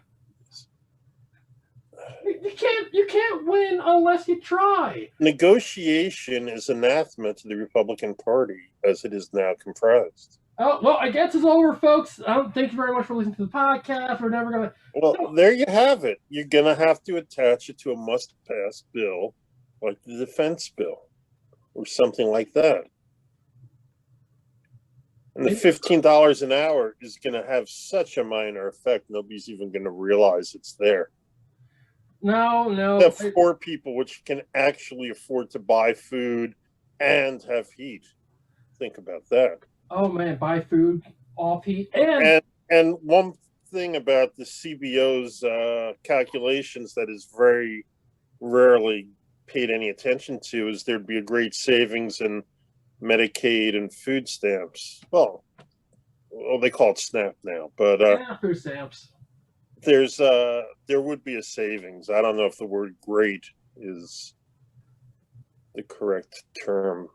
You can't win unless you try. Negotiation is anathema to the Republican Party as it is now comprised. Oh, well, I guess it's over, folks. Thank you very much for listening to the podcast. We're never going to... Well, there you have it. You're going to have to attach it to a must-pass bill like the defense bill or something like that. And the $15 an hour is going to have such a minor effect, nobody's even going to realize it's there. No. Except for people which can actually afford to buy food and have heat. Think about that. Oh man, buy food, off heat, and one thing about the CBO's calculations that is very rarely paid any attention to is there'd be a great savings in Medicaid and food stamps. Well, they call it SNAP now, but food stamps. There would be a savings. I don't know if the word "great" is the correct term.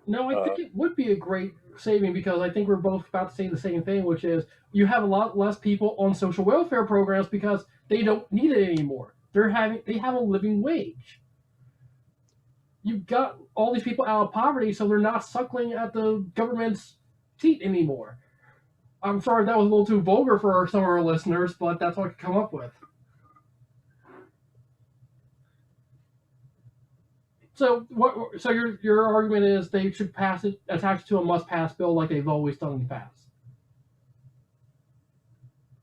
No, I think it would be a great saving because I think we're both about to say the same thing, which is you have a lot less people on social welfare programs because they don't need it anymore. They have a living wage. You've got all these people out of poverty, so they're not suckling at the government's teat anymore. I'm sorry that was a little too vulgar for some of our listeners, but that's what I could come up with. So your argument is they should pass it, attach it to a must-pass bill like they've always done in the past.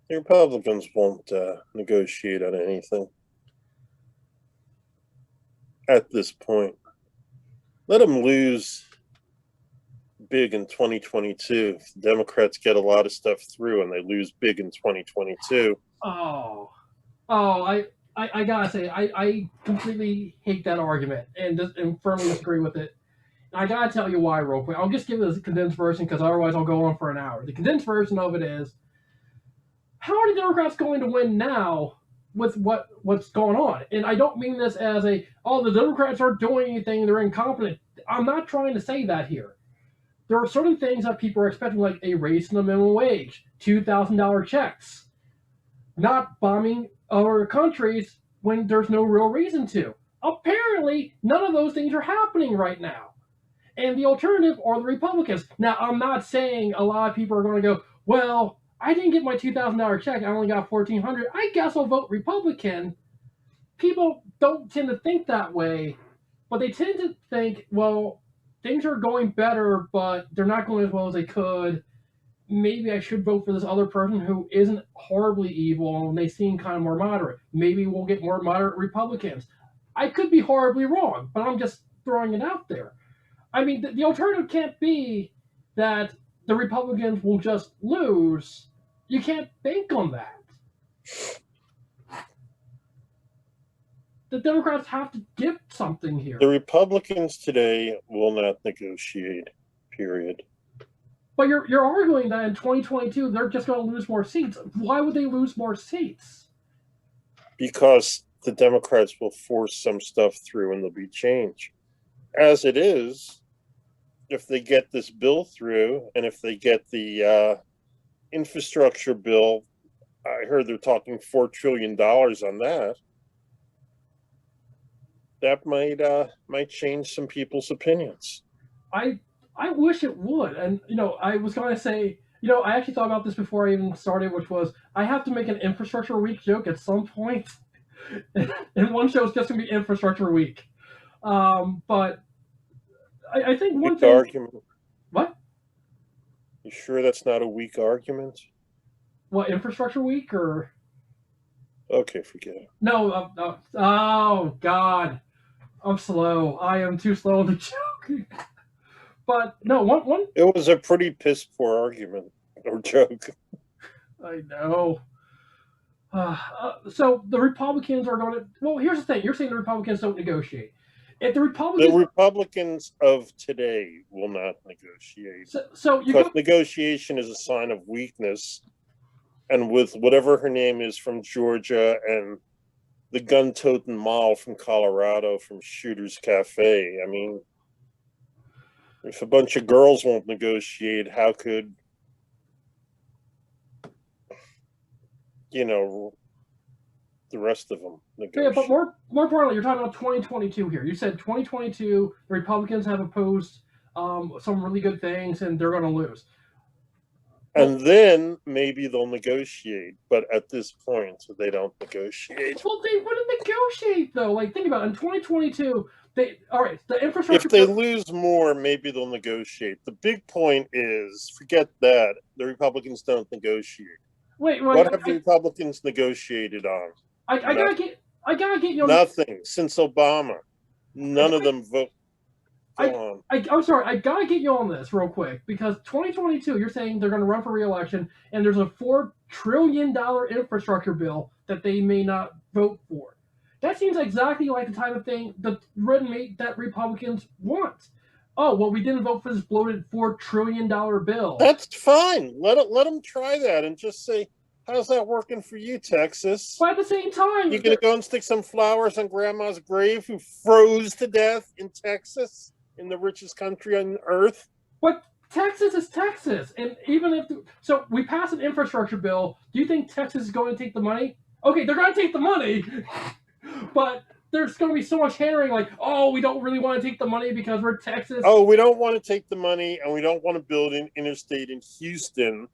The Republicans won't negotiate on anything at this point. Let them lose big in 2022. If the Democrats get a lot of stuff through and they lose big in 2022. I gotta say, I completely hate that argument and firmly disagree with it. I gotta tell you why real quick. I'll just give this condensed version because otherwise I'll go on for an hour. The condensed version of it is, how are the Democrats going to win now with what's going on? And I don't mean this as a, oh, the Democrats aren't doing anything, they're incompetent. I'm not trying to say that here. There are certain things that people are expecting, like a raise in the minimum wage, $2,000 checks, not bombing other countries when there's no real reason to. Apparently, none of those things are happening right now. And the alternative are the Republicans. Now, I'm not saying a lot of people are going to go, well, I didn't get my $2,000 check. I only got $1,400. I guess I'll vote Republican. People don't tend to think that way, but they tend to think, well, things are going better, but they're not going as well as they could. Maybe I should vote for this other person who isn't horribly evil and they seem kind of more moderate. Maybe we'll get more moderate Republicans. I could be horribly wrong, but I'm just throwing it out there. I mean, the alternative can't be that the Republicans will just lose. You can't bank on that. The Democrats have to give something here. The Republicans today will not negotiate, period. But you're arguing that in 2022 they're just going to lose more seats. Why would they lose more seats? Because the Democrats will force some stuff through and there'll be change. As it is, if they get this bill through and if they get the infrastructure bill, I heard they're talking $4 trillion on that. That might change some people's opinions. I wish it would. And, I was going to say, I actually thought about this before I even started, which was I have to make an infrastructure week joke at some point. And one show is just going to be infrastructure week. But I think one thing. Argument. What? You sure that's not a weak argument? What, infrastructure week or? Okay, forget it. No. Oh, God. I'm slow. I am too slow in the joke. But no, one. It was a pretty piss poor argument or joke. I know. So the Republicans are going to. Well, here's the thing. You're saying the Republicans don't negotiate. If the Republicans of today will not negotiate. So because negotiation is a sign of weakness, and with whatever her name is from Georgia and the gun-toting Mall from Colorado from Shooter's Cafe, I mean, if a bunch of girls won't negotiate, how could, the rest of them negotiate? Yeah, but more importantly, you're talking about 2022 here. You said 2022, the Republicans have opposed some really good things, and they're going to lose. And then maybe they'll negotiate, but at this point, they don't negotiate. Well, they wouldn't negotiate, though. Like, think about it. In 2022, the infrastructure. If they lose more, maybe they'll negotiate. The big point is, forget that. The Republicans don't negotiate. Wait, what have the Republicans negotiated on? I gotta get you on nothing since Obama. None of them vote. I'm sorry, I gotta get you on this real quick because 2022, you're saying they're going to run for re-election, and there's a $4 trillion infrastructure bill that they may not vote for. That seems exactly like the type of thing the red meat that Republicans want. Oh, well, we didn't vote for this bloated $4 trillion bill. That's fine. Let them try that and just say, how's that working for you, Texas? But at the same time, you're going to go and stick some flowers on Grandma's grave who froze to death in Texas, in the richest country on earth? But Texas is Texas. And even if... So we pass an infrastructure bill. Do you think Texas is going to take the money? Okay, they're going to take the money. But there's going to be so much hammering like, oh, we don't really want to take the money because we're Texas. Oh, we don't want to take the money, and we don't want to build an interstate in Houston,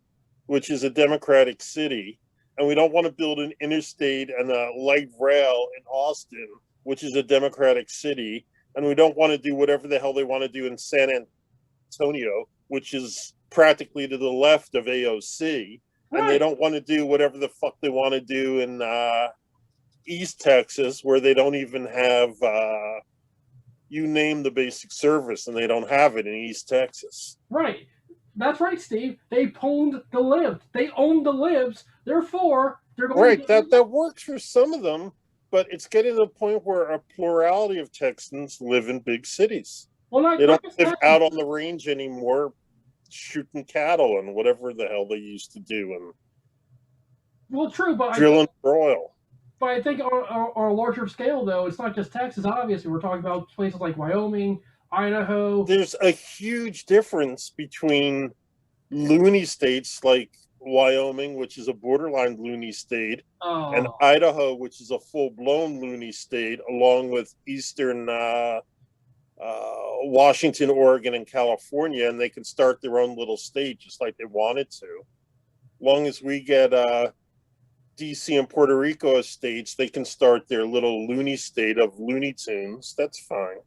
which is a Democratic city, and we don't want to build an interstate and a light rail in Austin, which is a Democratic city, and we don't want to do whatever the hell they want to do in San Antonio, which is practically to the left of AOC, right. And they don't want to do whatever the fuck they want to do in East Texas, where they don't even have, you name the basic service, and they don't have it in East Texas. Right. That's right, Steve. They owned the libs. They own the libs. Therefore, they're going right. That works for some of them, but it's getting to the point where a plurality of Texans live in big cities. Well, They not don't just live Texas. out on the range anymore, shooting cattle and whatever the hell they used to do, and Well, true, drilling for oil. but I think on a larger scale, though, it's not just Texas. Obviously, we're talking about places like Wyoming, Idaho. There's a huge difference between loony states like Wyoming, which is a borderline loony state, and Oh, Idaho, which is a full blown loony state, along with eastern Washington, Oregon, and California, and they can start their own little state just like they wanted to. Long as we get DC and Puerto Rico as states, they can start their little loony state of Looney Tunes. That's fine.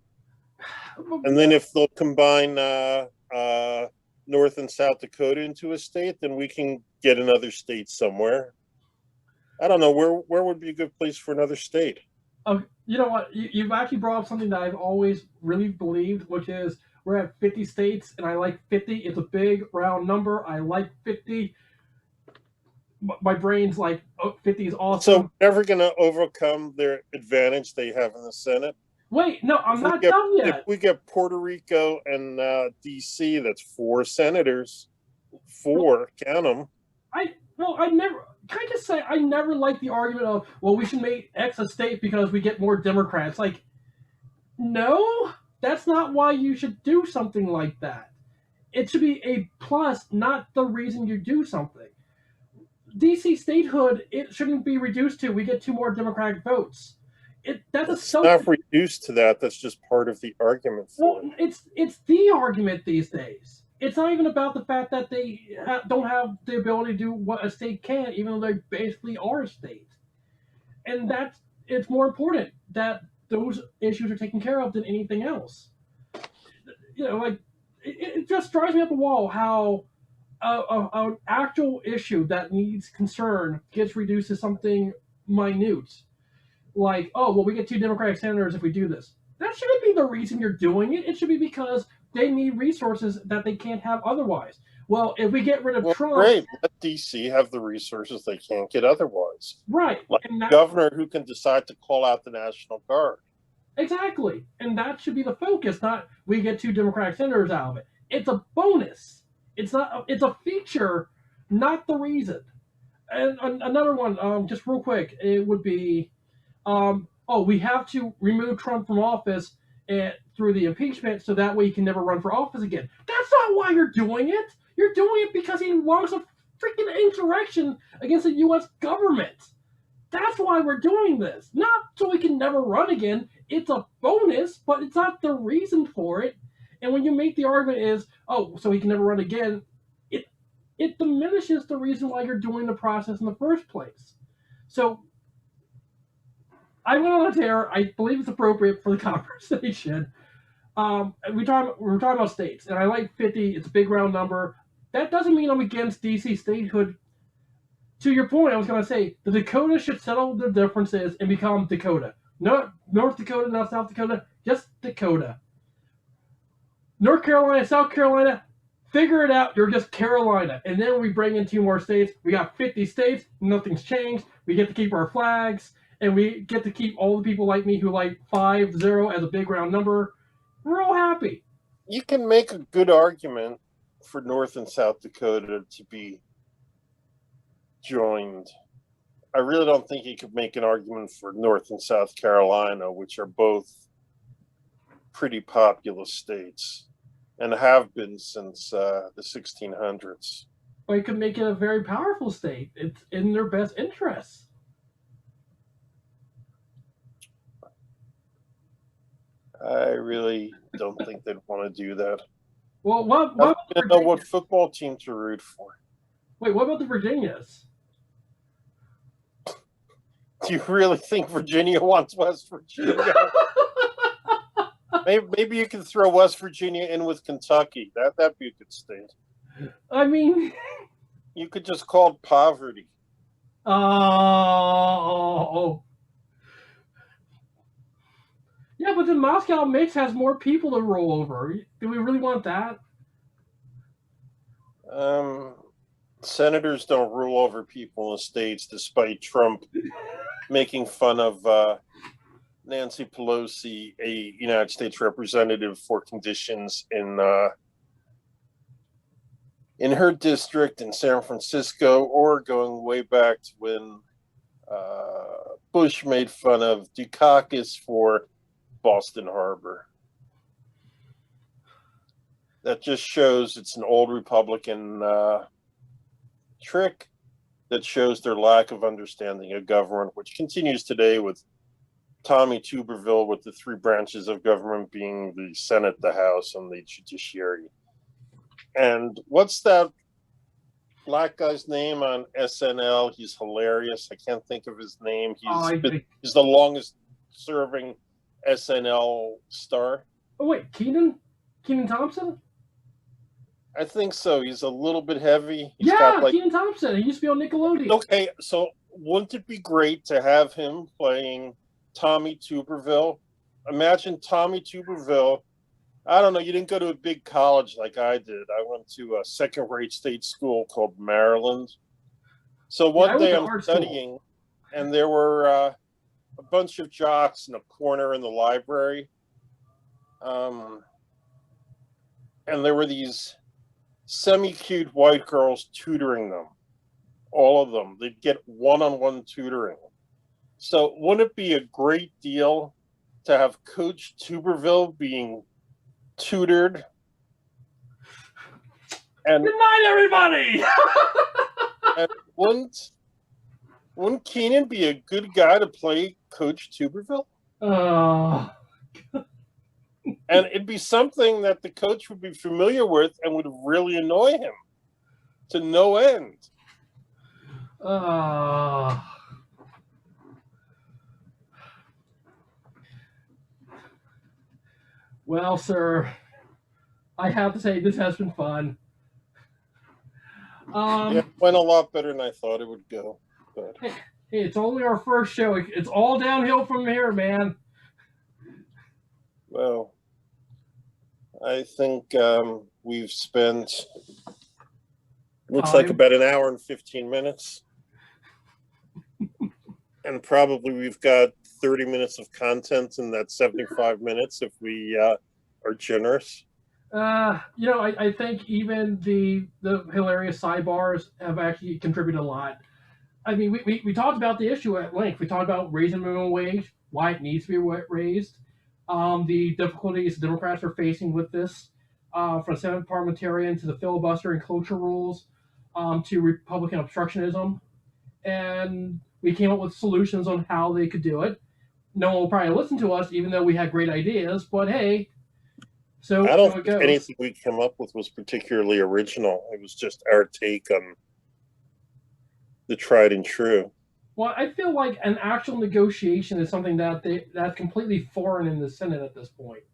And then if they'll combine North and South Dakota into a state, then we can get another state somewhere. I don't know where would be a good place for another state. you know what? You've actually brought up something that I've always really believed, which is we're at 50 states, and I like 50. It's a big round number. I like 50. My brain's like, oh, 50 is awesome. So we're never going to overcome their advantage they have in the Senate. Wait, no, I'm not done yet. If we get Puerto Rico and DC, that's 4 senators. 4, count them. Can I just say, I never liked the argument of, well, we should make X a state because we get more Democrats. Like, no, that's not why you should do something like that. It should be a plus, not the reason you do something. DC statehood, it shouldn't be reduced to we get 2 more Democratic votes. It's not reduced to that. That's just part of the argument. Well, it's the argument these days. It's not even about the fact that they don't have the ability to do what a state can, even though they basically are a state. And it's more important that those issues are taken care of than anything else. You know, like it just drives me up the wall how an actual issue that needs concern gets reduced to something minute. Like, oh, well, we get 2 Democratic senators if we do this. That shouldn't be the reason you're doing it. It should be because they need resources that they can't have otherwise. Well, if we get rid of Trump, great, let DC have the resources they can't get otherwise. Right, like a governor who can decide to call out the National Guard. Exactly, and that should be the focus. Not we get 2 Democratic senators out of it. It's a bonus. It's not. It's a feature, not the reason. And another one, just real quick, it would be, we have to remove Trump from office through the impeachment, so that way he can never run for office again. That's not why you're doing it. You're doing it because he wants a freaking insurrection against the U.S. government. That's why we're doing this. Not so he can never run again. It's a bonus, but it's not the reason for it. And when you make the argument is, oh, so he can never run again, it diminishes the reason why you're doing the process in the first place. So I went on a tear. I believe it's appropriate for the conversation. We're talking about states, and I like 50. It's a big round number. That doesn't mean I'm against DC statehood. To your point, I was going to say the Dakota should settle their differences and become Dakota. Not North Dakota, not South Dakota, just Dakota. North Carolina, South Carolina, figure it out. You're just Carolina. And then we bring in 2 more states. We got 50 states. Nothing's changed. We get to keep our flags. And we get to keep all the people like me who like 5-0 as a big round number. We're all happy. You can make a good argument for North and South Dakota to be joined. I really don't think you could make an argument for North and South Carolina, which are both pretty populous states and have been since the 1600s. But you could make it a very powerful state. It's in their best interests. I really don't think they'd want to do that. Well, I don't know what football team to root for. Wait, what about the Virginias? Do you really think Virginia wants West Virginia? Maybe you can throw West Virginia in with Kentucky. That'd be a good state. I mean, you could just call it poverty. Oh. Yeah, but the Moscow mix has more people to roll over. Do we really want that? Senators don't rule over people in the states, despite Trump making fun of Nancy Pelosi, a United States representative, for conditions in her district in San Francisco, or going way back to when Bush made fun of Dukakis for Boston Harbor. That just shows it's an old Republican trick that shows their lack of understanding of government, which continues today with Tommy Tuberville, with the three branches of government being the Senate, the House, and the judiciary. And what's that black guy's name on SNL? He's hilarious. I can't think of his name. He's the longest serving SNL star. Oh, wait, Kenan Thompson? I think so. He's a little bit heavy. Kenan Thompson. He used to be on Nickelodeon. Okay, so wouldn't it be great to have him playing Tommy Tuberville? Imagine Tommy Tuberville. I don't know. You didn't go to a big college like I did. I went to a second-rate state school called Maryland. So one day I'm studying, and there were a bunch of jocks in a corner in the library. And there were these semi-cute white girls tutoring them. All of them. They'd get one-on-one tutoring. So wouldn't it be a great deal to have Coach Tuberville being tutored? And good night, everybody. And wouldn't Kenan be a good guy to play Coach Tuberville? And it'd be something that the coach would be familiar with and would really annoy him to no end. Well, sir, I have to say this has been fun. It went a lot better than I thought it would go. But hey, it's only our first show. It's all downhill from here, man. Well, I think we've spent, looks like about an hour and 15 minutes. And probably we've got 30 minutes of content in that 75 minutes if we are generous. I think even the hilarious sidebars have actually contributed a lot. I mean, we talked about the issue at length. We talked about raising minimum wage, why it needs to be raised, the difficulties Democrats are facing with this, from Senate Parliamentarian to the filibuster and cloture rules, to Republican obstructionism. And we came up with solutions on how they could do it. No one will probably listen to us, even though we had great ideas, but hey. So I don't think anything we came up with was particularly original. It was just our take on the tried and true. Well, I feel like an actual negotiation is something that's completely foreign in the Senate at this point.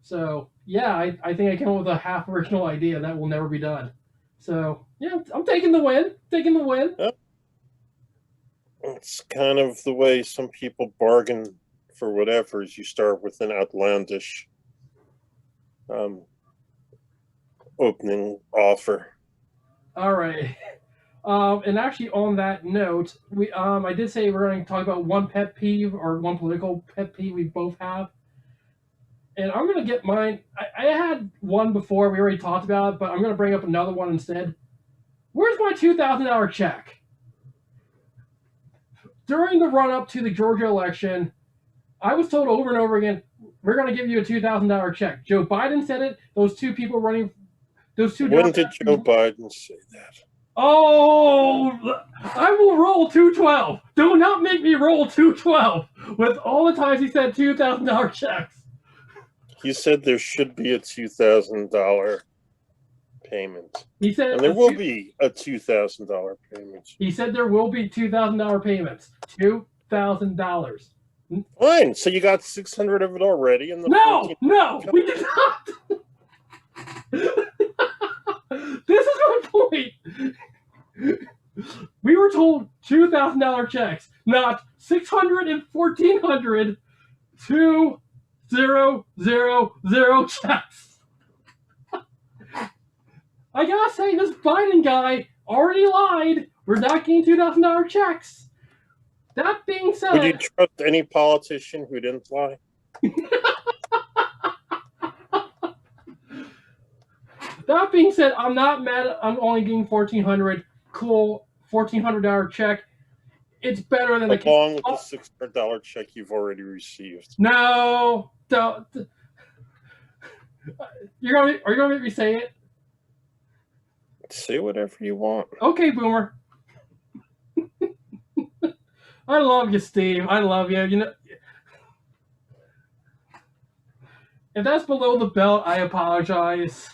So yeah, I think I came up with a half original idea that will never be done. So yeah, I'm taking the win. Yep. It's kind of the way some people bargain for whatever, is you start with an outlandish opening offer. All right. And actually, on that note, I did say we're going to talk about one pet peeve or one political pet peeve we both have. And I'm going to get mine. I had one before, we already talked about it, but I'm going to bring up another one instead. Where's my $2,000 check? During the run-up to the Georgia election, I was told over and over again, we're going to give you a $2,000 check. Joe Biden said it. Those two people running, those two. When did Joe Biden say that? Oh, I will roll 212. Do not make me roll 212 with all the times he said $2,000 checks. He said there should be a $2,000 payment. He said, and there will be a $2,000 payment. He said there will be $2,000 payments. $2,000. Fine. So you got 600 of it already. And no, we did not. This is my point. We were told $2,000 checks, not 600 and 1,400 2,000 checks. I gotta say, this Biden guy already lied. We're not getting $2,000 checks. That being Would you said, trust any politician who didn't lie? I'm not mad. I'm only getting 1,400. Cool, $1,400 check. It's better than the. Along with the $600 check you've already received. No, don't. Are you gonna make me say it? Say whatever you want. Okay, Boomer. I love you, Steve. I love you. You know, if that's below the belt, I apologize.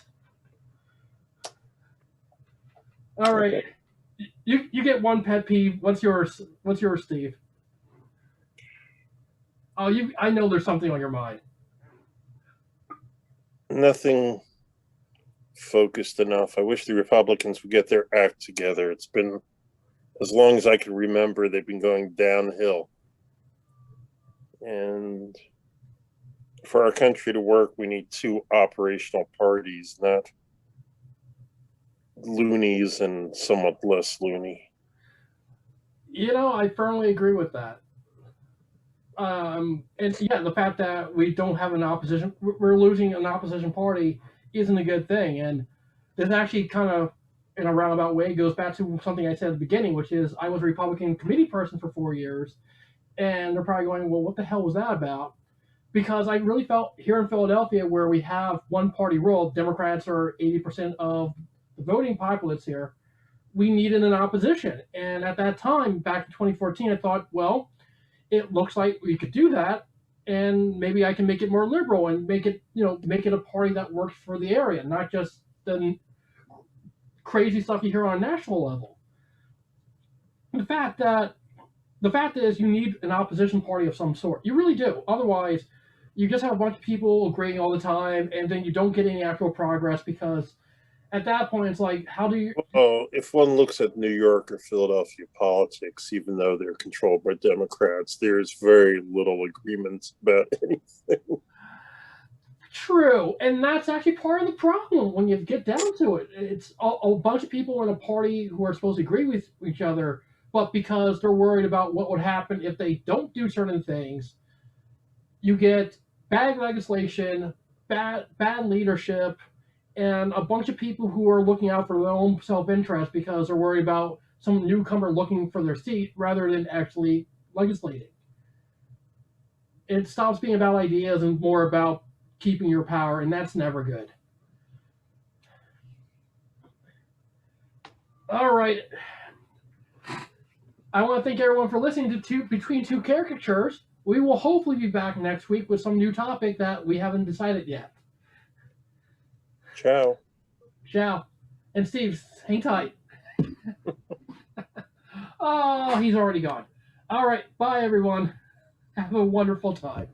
All right, Okay. you get one pet peeve. What's yours? What's yours, Steve? Oh, I know there's something on your mind. Nothing focused enough. I wish the Republicans would get their act together. It's been, as long as I can remember, they've been going downhill. And for our country to work, we need two operational parties, not loonies and somewhat less loony. You know, I firmly agree with that. And yeah, the fact that we don't have an opposition, we're losing an opposition party, isn't a good thing. And this actually kind of, in a roundabout way, goes back to something I said at the beginning, which is I was a Republican committee person for 4 years, and they're probably going, well, what the hell was that about? Because I really felt here in Philadelphia, where we have one party rule, Democrats are 80% of the voting populace here, we needed an opposition. And at that time, back in 2014, I thought, well, it looks like we could do that, and maybe I can make it more liberal and make it, make it a party that works for the area, not just the crazy stuff you hear on a national level. The fact is, you need an opposition party of some sort. You really do. Otherwise, you just have a bunch of people agreeing all the time, and then you don't get any actual progress, because at that point, it's like, how do you? Well, if one looks at New York or Philadelphia politics, even though they're controlled by Democrats, there's very little agreement about anything. True, and that's actually part of the problem when you get down to it. It's a bunch of people in a party who are supposed to agree with each other, but because they're worried about what would happen if they don't do certain things, you get bad legislation, bad leadership, and a bunch of people who are looking out for their own self-interest because they're worried about some newcomer looking for their seat rather than actually legislating. It stops being about ideas and more about keeping your power, and that's never good. All right. I want to thank everyone for listening to Between Two Caricatures. We will hopefully be back next week with some new topic that we haven't decided yet. Ciao. Ciao. And Steve, hang tight. Oh, he's already gone. All right. Bye, everyone. Have a wonderful time.